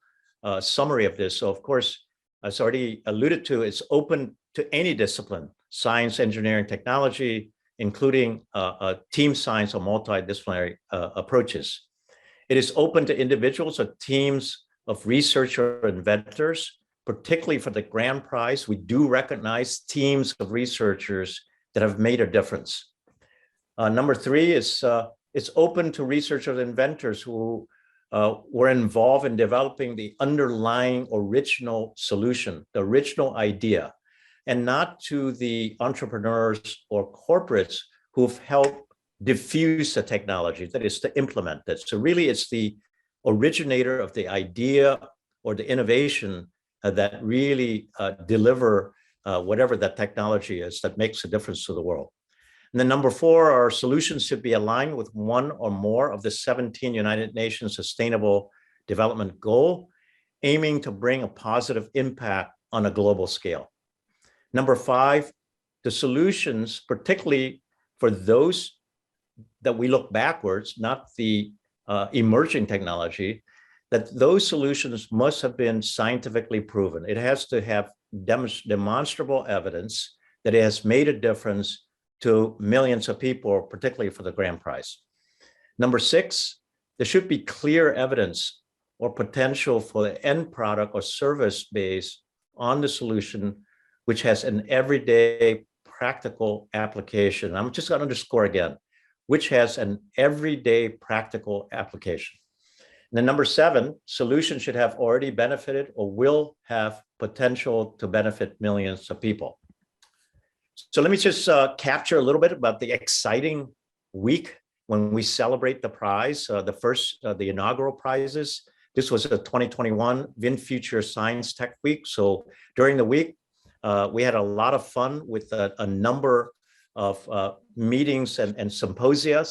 summary of this. So of course, as already alluded to, it's open to any discipline, science, engineering, technology, including team science or multidisciplinary approaches. It is open to individuals or teams of research or inventors, particularly for the grand prize. We do recognize teams of researchers that have made a difference. Number 3 is it's open to researchers and inventors who were involved in developing the underlying original solution, the original idea, and not to the entrepreneurs or corporates who've helped diffuse the technology, that is to implement it. So really it's the originator of the idea or the innovation that really deliver whatever that technology is that makes a difference to the world. And then number 4, our solutions should be aligned with one or more of the 17 United Nations Sustainable Development Goal, aiming to bring a positive impact on a global scale. Number 5, the solutions, particularly for those that we look backwards, not the emerging technology, that those solutions must have been scientifically proven. It has to have demonstrable evidence that it has made a difference to millions of people, particularly for the grand prize. Number 6, there should be clear evidence or potential for the end product or service based on the solution, which has an everyday practical application. I'm just going to underscore again, which has an everyday practical application. And then number 7, solutions should have already benefited or will have potential to benefit millions of people. So let me just capture a little bit about the exciting week when we celebrate the prize, the inaugural prizes. This was a 2021 VinFuture Science Tech Week. So during the week, we had a lot of fun with a number of meetings and symposia.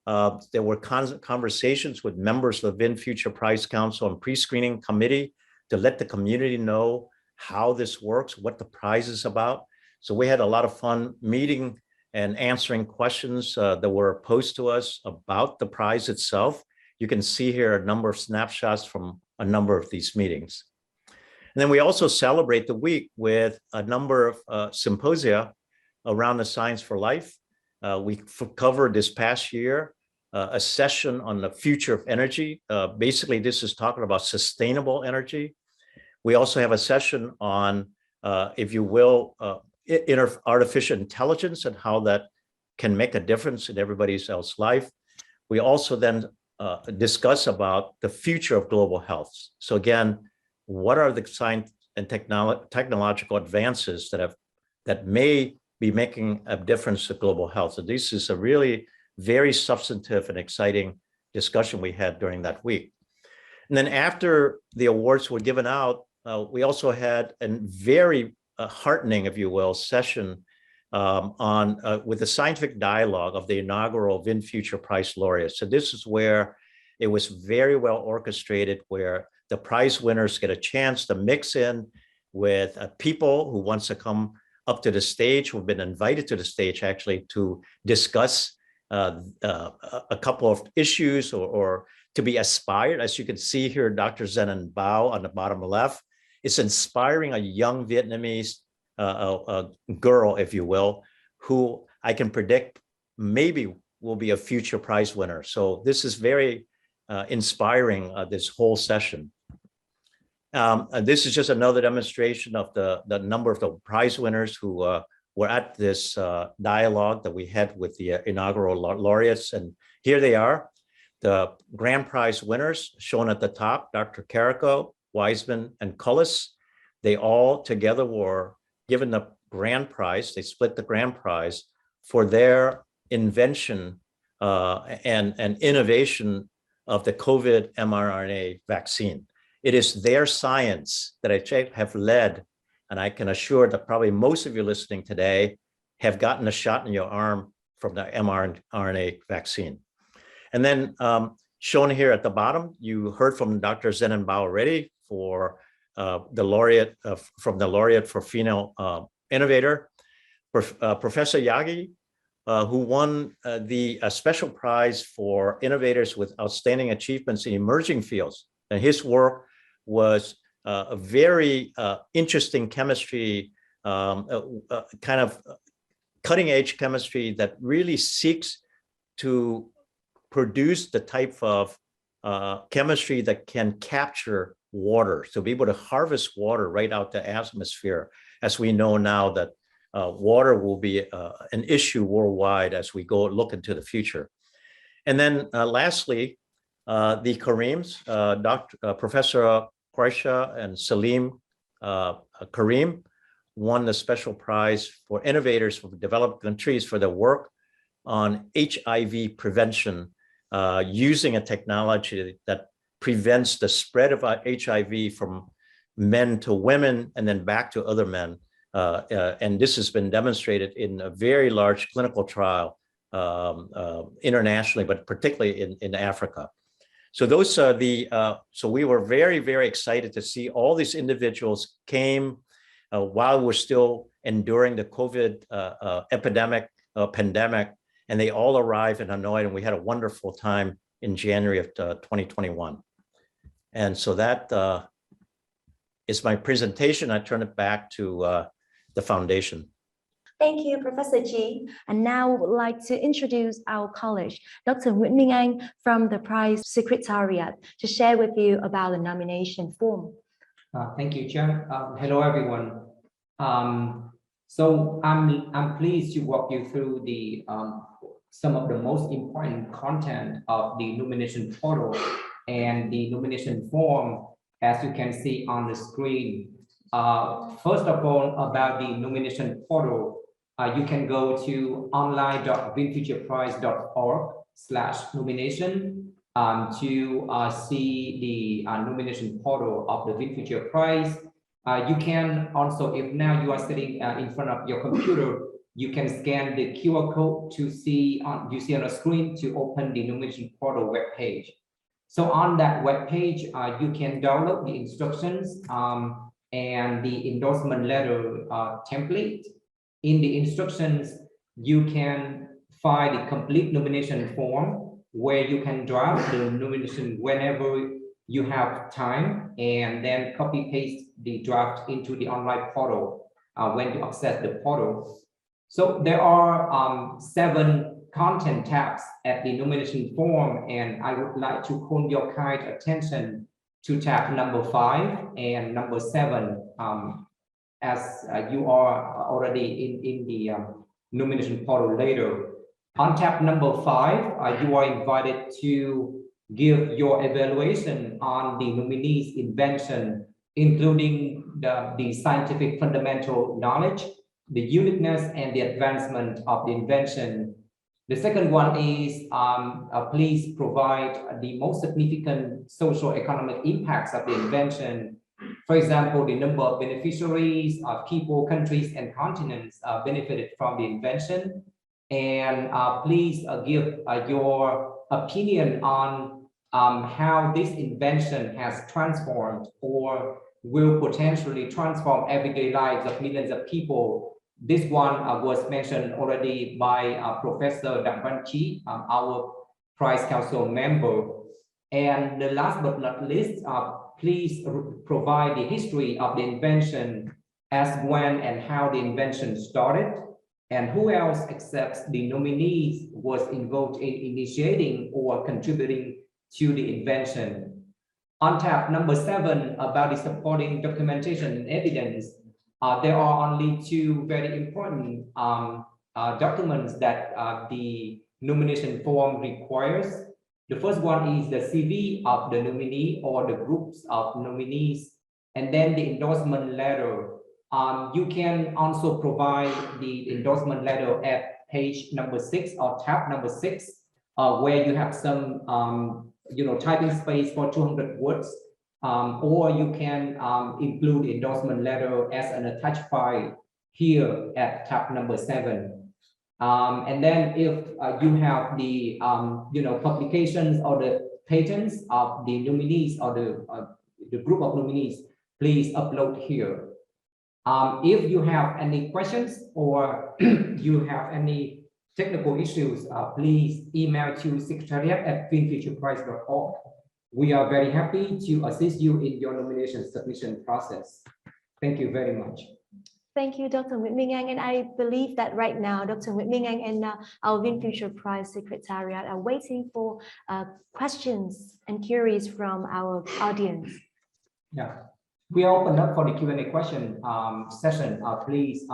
There were conversations with members of the VinFuture Prize Council and pre-screening committee to let the community know how this works, what the prize is about. So we had a lot of fun meeting and answering questions that were posed to us about the prize itself. You can see here a number of snapshots from a number of these meetings. And then we also celebrate the week with a number of symposia around the science for life. We covered this past year a session on the future of energy. Basically, this is talking about sustainable energy. We also have a session on, if you will, artificial intelligence and how that can make a difference in everybody else's life. We also then discuss about the future of global health. So again, what are the science and technological advances that may be making a difference to global health? So this is a really very substantive and exciting discussion we had during that week. And then after the awards were given out, we also had a very heartening, if you will, session with the scientific dialogue of the inaugural VinFuture Prize laureates. So this is where it was very well orchestrated, where the prize winners get a chance to mix in with people who wants to come up to the stage, who've been invited to the stage actually to discuss a couple of issues or to be aspired. As you can see here, Dr. Zenon Bao on the bottom left, it's inspiring a young Vietnamese girl, if you will, who I can predict maybe will be a future prize winner. So this is very inspiring, this whole session. This is just another demonstration of the number of the prize winners who were at this dialogue that we had with the inaugural laureates. And here they are, the grand prize winners shown at the top, Dr. Carrico, Wiseman, and Cullis. They all together were given the grand prize. They split the grand prize for their invention and innovation of the COVID mRNA vaccine. It is their science that I have led, and I can assure that probably most of you listening today have gotten a shot in your arm from the mRNA vaccine. And then shown here at the bottom, you heard from Dr. Zenon Bao already for the laureate for female innovator, Professor Yagi, who won the special prize for innovators with outstanding achievements in emerging fields. And his work was a very interesting chemistry, kind of cutting edge chemistry that really seeks to produce the type of chemistry that can capture water, so be able to harvest water right out the atmosphere, as we know now that water will be an issue worldwide as we go look into the future. And then lastly, the Kareems, Professor Quraisha and Salim Kareem won the special prize for innovators from developed countries for their work on HIV prevention, using a technology that prevents the spread of HIV from men to women and then back to other men. And this has been demonstrated in a very large clinical trial internationally, but particularly in Africa. So those are so we were very, very excited to see all these individuals came while we're still enduring the COVID pandemic, and they all arrived in Hanoi, and we had a wonderful time in January of 2021. And so that is my presentation. I turn it back to the foundation. Thank you, Professor Ji. And now would like to introduce our colleague, Dr. Nguyễn Minh Anh from the Prize Secretariat, to share with you about the nomination form. Thank you, Chair. Hello, everyone. So I'm pleased to walk you through the some of the most important content of the nomination portal and the nomination form, as you can see on the screen. First of all, about the nomination portal, you can go to online.vinfutureprize.org/nomination to see the nomination portal of the VinFuture Prize. You can also, if now you are sitting in front of your computer, you can scan the QR code to see you see on the screen to open the nomination portal web page. So on that web page, you can download the instructions and the endorsement letter template. In the instructions, you can find the complete nomination form where you can draft the nomination whenever you have time, and then copy paste the draft into the online portal when you access the portal. So there are 7 content tabs at the nomination form, and I would like to call your kind attention to tab number 5 and number 7, as you are already in the nomination portal later. On tab number 5, you are invited to give your evaluation on the nominee's invention, including the scientific fundamental knowledge, the uniqueness, and the advancement of the invention. The second one is please provide the most significant social economic impacts of the invention. For example, the number of beneficiaries, people, countries, and continents benefited from the invention. And please give your opinion on how this invention has transformed or will potentially transform everyday lives of millions of people. This one was mentioned already by Professor Đặng Văn Chí, our Prize Council member. And the last but not least, please provide the history of the invention, as when and how the invention started, and who else except the nominees was involved in initiating or contributing to the invention. On tab number 7, about the supporting documentation and evidence, there are only 2 very important documents that the nomination form requires. The first one is the CV of the nominee or the groups of nominees, and then the endorsement letter. You can also provide the endorsement letter at page number 6 or tab number 6, where you have some typing space for 200 words, or you can include endorsement letter as an attached file here at tab number 7. And then if you have the publications or the patents of the nominees or the group of nominees, please upload here. If you have any questions or you have any technical issues, please email to secretariat@vinfutureprize.org. We are very happy to assist you in your nomination submission process. Thank you very much. Thank you, Dr. Nguyễn Minh Anh. And I believe that right now, Dr. Nguyễn Minh Anh and our VinFuture Prize Secretariat are waiting for questions and queries from our audience. Yeah, we are open up for the Q&A question session. Please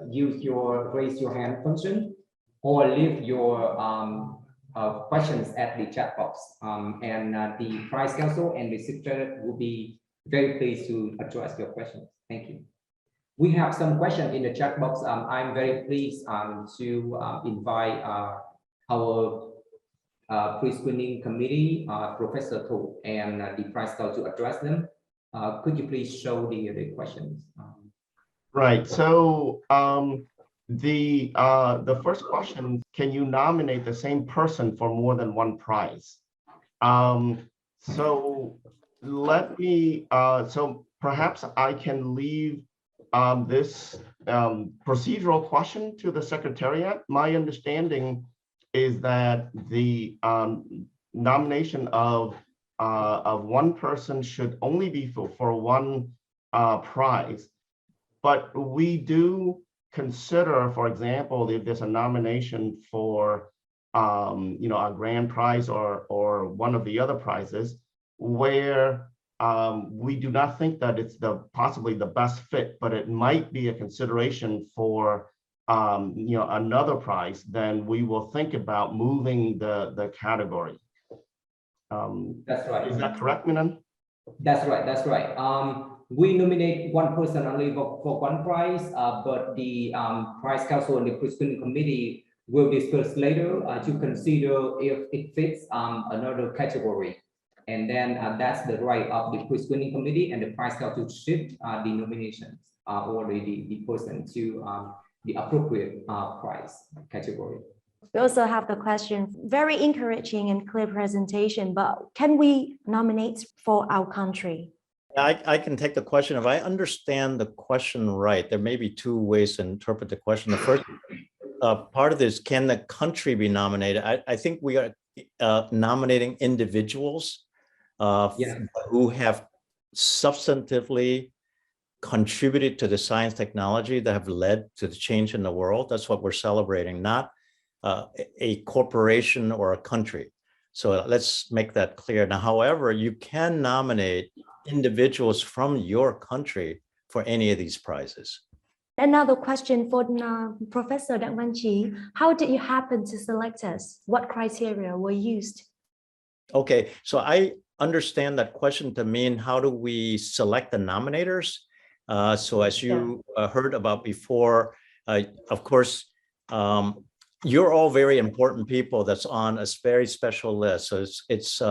use your raise your hand function or leave your questions at the chat box. And the Prize Council and the Secretariat will be very pleased to address your questions. Thank you. We have some questions in the chat box. I'm very pleased to invite our pre-screening committee, Professor Thu, and the Prize Council to address them. Could you please show the questions? Right. So the first question, can you nominate the same person for more than one prize? So let me so perhaps I can leave this procedural question to the Secretariat. My understanding is that the nomination of one person should only be for one prize. But we do consider, for example, if there's a nomination for a grand prize or one of the other prizes, where we do not think that it's possibly the best fit, but it might be a consideration for another prize, then we will think about moving the category. That's right. Is that correct, Minan? That's right. That's right. We nominate one person only for one prize, but the prize council and the pre-screening committee will discuss later to consider if it fits another category. And then that's the right of the pre-screening committee and the prize council to shift the nominations or the person to the appropriate prize category. We also have the question, very encouraging and clear presentation, but can we nominate for our country? I can take the question. If I understand the question right, there may be two ways to interpret the question. The first part of this, can the country be nominated? I think we are nominating individuals who have substantively contributed to the science technology that have led to the change in the world. That's what we're celebrating, not a corporation or a country. So let's make that clear. Now, however, you can nominate individuals from your country for any of these prizes. Another question for Professor Đặng Văn Chí. How did you happen to select us? What criteria were used? Okay, so I understand that question to mean, how do we select the nominators? So as you heard about before, of course, you're all very important people that's on a very special list. So it's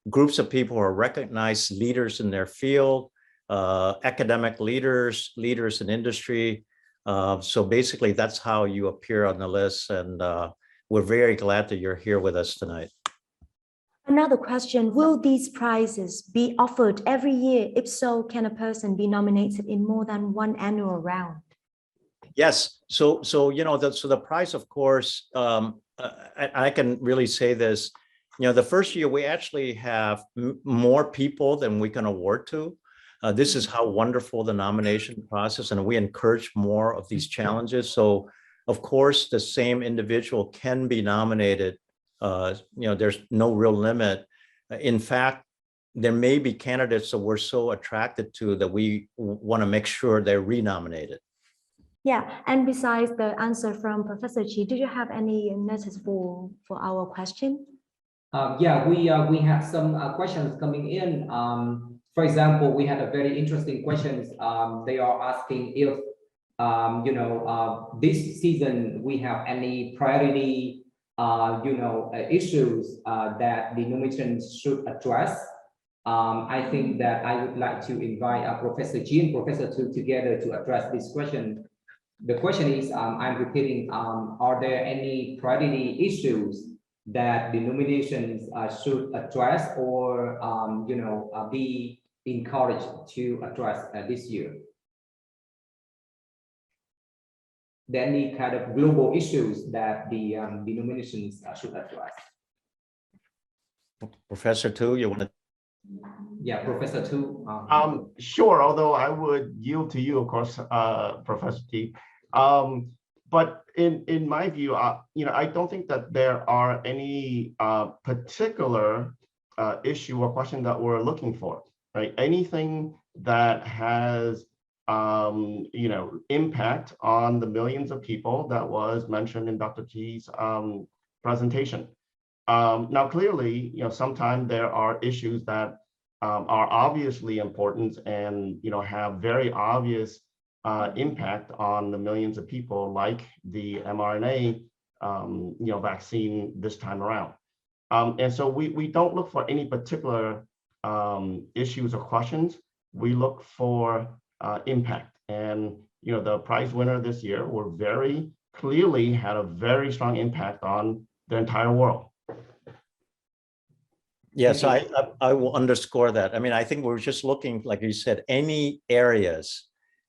groups of people who are recognized leaders in their field, academic leaders, leaders in industry. So basically, that's how you appear on the list. And we're very glad that you're here with us tonight. Another question, will these prizes be offered every year? If so, can a person be nominated in more than one annual round? Yes. So the prize, of course, I can really say this, the first year we actually have more people than we can award to. This is how wonderful the nomination process, and we encourage more of these challenges. So of course, the same individual can be nominated. There's no real limit. In fact, there may be candidates that we're so attracted to that we want to make sure they're renominated. Yeah, and besides the answer from Professor Chí, did you have any message for our question? Yeah, we have some questions coming in. For example, we had a very interesting questions. They are asking if this season we have any priority issues that the nominations should address. I think that I would like to invite Professor Chí and Professor Tu together to address this question. The question is, I'm repeating, are there any priority issues that the nominations should address or, be encouraged to address this year? There any kind of global issues that the nominations should address? Professor Tu, you want to? Yeah, Professor Tu. Sure, although I would yield to you, of course, Professor Chí. But in my view, I don't think that there are any particular issue or question that we're looking for, right? Anything that has, impact on the millions of people that was mentioned in Dr. Chí's presentation. Now, clearly, sometimes there are issues that are obviously important and, have very obvious impact on the millions of people, like the mRNA, vaccine this time around. And so we don't look for any particular issues or questions. We look for impact. And the prize winner this year were very clearly had a very strong impact on the entire world. Yes, I will underscore that. I mean, I think we're just looking, like you said, any areas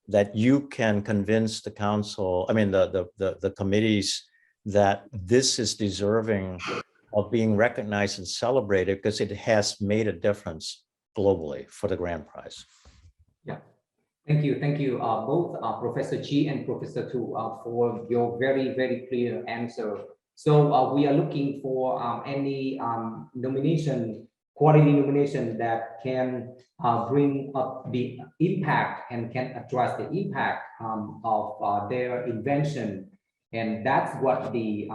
that you can convince the council, I mean, the committees that this is deserving of being recognized and celebrated because it has made a difference globally for the grand prize. Yeah, thank you both Professor Chi and Professor Tu for your very, very clear answer. So we are looking for any nomination, quality nomination that can bring up the impact and can address the impact of their invention. And that's what the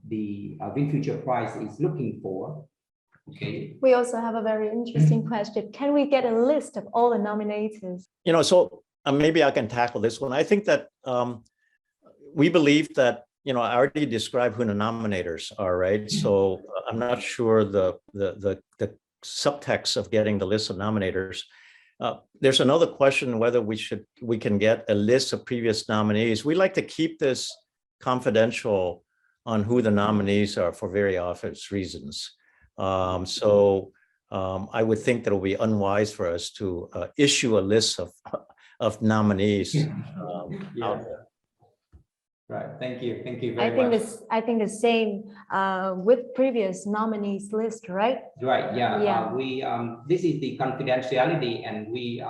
VinFuture Prize is looking for. Okay. We also have a very interesting question. Can we get a list of all the nominators? So maybe I can tackle this one. I think that we believe that, I already described who the nominators are, right? So I'm not sure the subtext of getting the list of nominators. There's another question whether we can get a list of previous nominees. We like to keep this confidential on who the nominees are for very obvious reasons. I would think that it would be unwise for us to issue a list of nominees out there. Right. Thank you very much. I think the same with previous nominees list, right? Right. Yeah. We this is the confidentiality, and we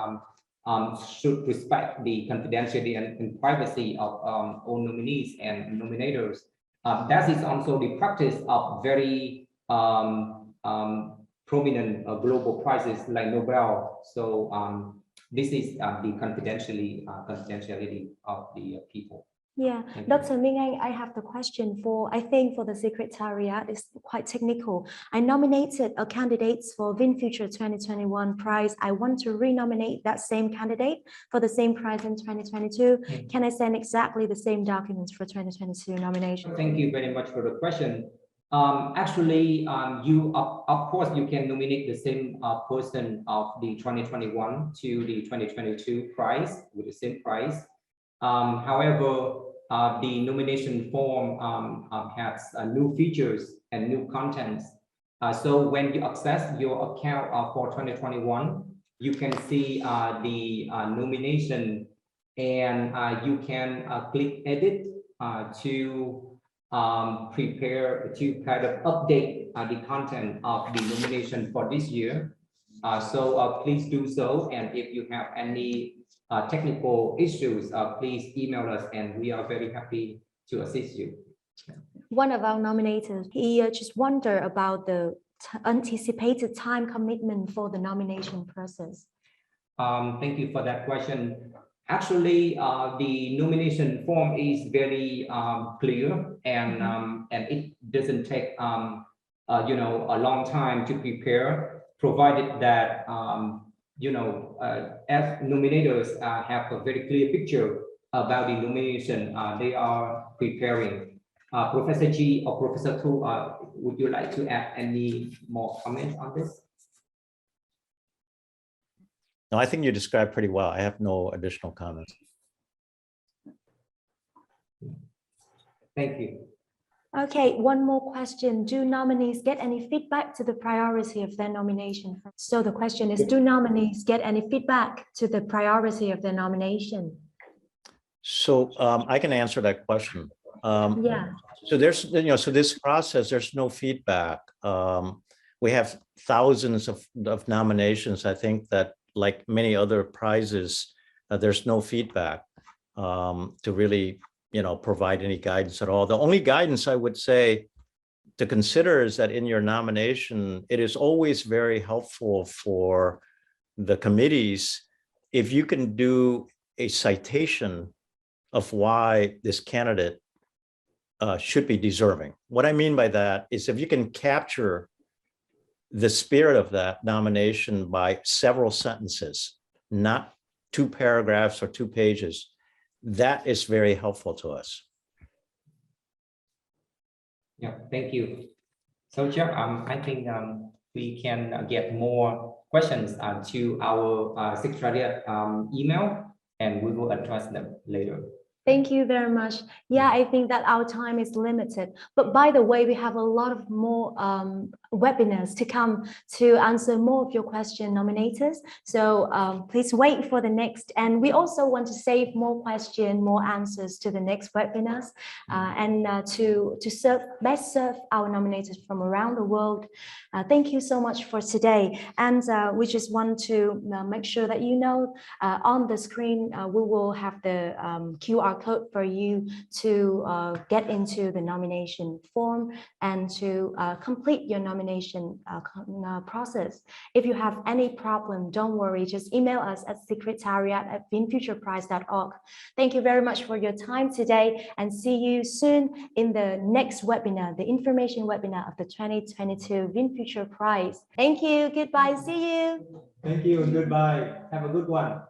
should respect the confidentiality and privacy of all nominees and nominators. That is also the practice of very prominent global prizes like Nobel. So this is the confidentiality of the people. Yeah, Dr. Ming, I have the question I think for the Secretariat, it's quite technical. I nominated a candidate for VinFuture 2021 prize. I want to renominate that same candidate for the same prize in 2022. Can I send exactly the same documents for 2022 nomination? Thank you very much for the question. Actually, you of course you can nominate the same person of the 2021 to the 2022 prize with the same prize. However, the nomination form has new features and new contents. So when you access your account for 2021, you can see the nomination, and you can click edit to prepare to kind of update the content of the nomination for this year. So please do so, and if you have any technical issues, please email us, and we are very happy to assist you. One of our nominators, he just wondered about the anticipated time commitment for the nomination process. Thank you for that question. Actually, the nomination form is very clear, and it doesn't take a long time to prepare, provided that as nominators have a very clear picture about the nomination they are preparing. Professor G or Professor Tu, would you like to add any more comments on this? No, I think you described pretty well. I have no additional comments. Thank you. Okay, one more question. Do nominees get any feedback to the priority of their nomination? So the question is, do nominees get any feedback to the priority of their nomination? So I can answer that question. Yeah. So there's, so this process, there's no feedback. We have thousands of nominations. I think that, like many other prizes, there's no feedback to really, provide any guidance at all. The only guidance I would say to consider is that in your nomination, it is always very helpful for the committees if you can do a citation of why this candidate should be deserving. What I mean by that is if you can capture the spirit of that nomination by several sentences, not 2 paragraphs or 2 pages, that is very helpful to us. Yeah, thank you. So, Chair, I think we can get more questions to our Secretariat email, and we will address them later. Thank you very much. Yeah, I think that our time is limited. But by the way, we have a lot of more webinars to come to answer more of your question, nominators. So please wait for the next. And we also want to save more questions, more answers to the next webinars and to best serve our nominators from around the world. Thank you so much for today. And we just want to make sure that you know on the screen, we will have the QR code for you to get into the nomination form and to complete your nomination process. If you have any problem, don't worry, just email us at secretariat@vinfutureprize.org. Thank you very much for your time today and see you soon in the next webinar, the information webinar of the 2022 VinFuture Prize. Thank you, goodbye, see you. Thank you, goodbye. Have a good one.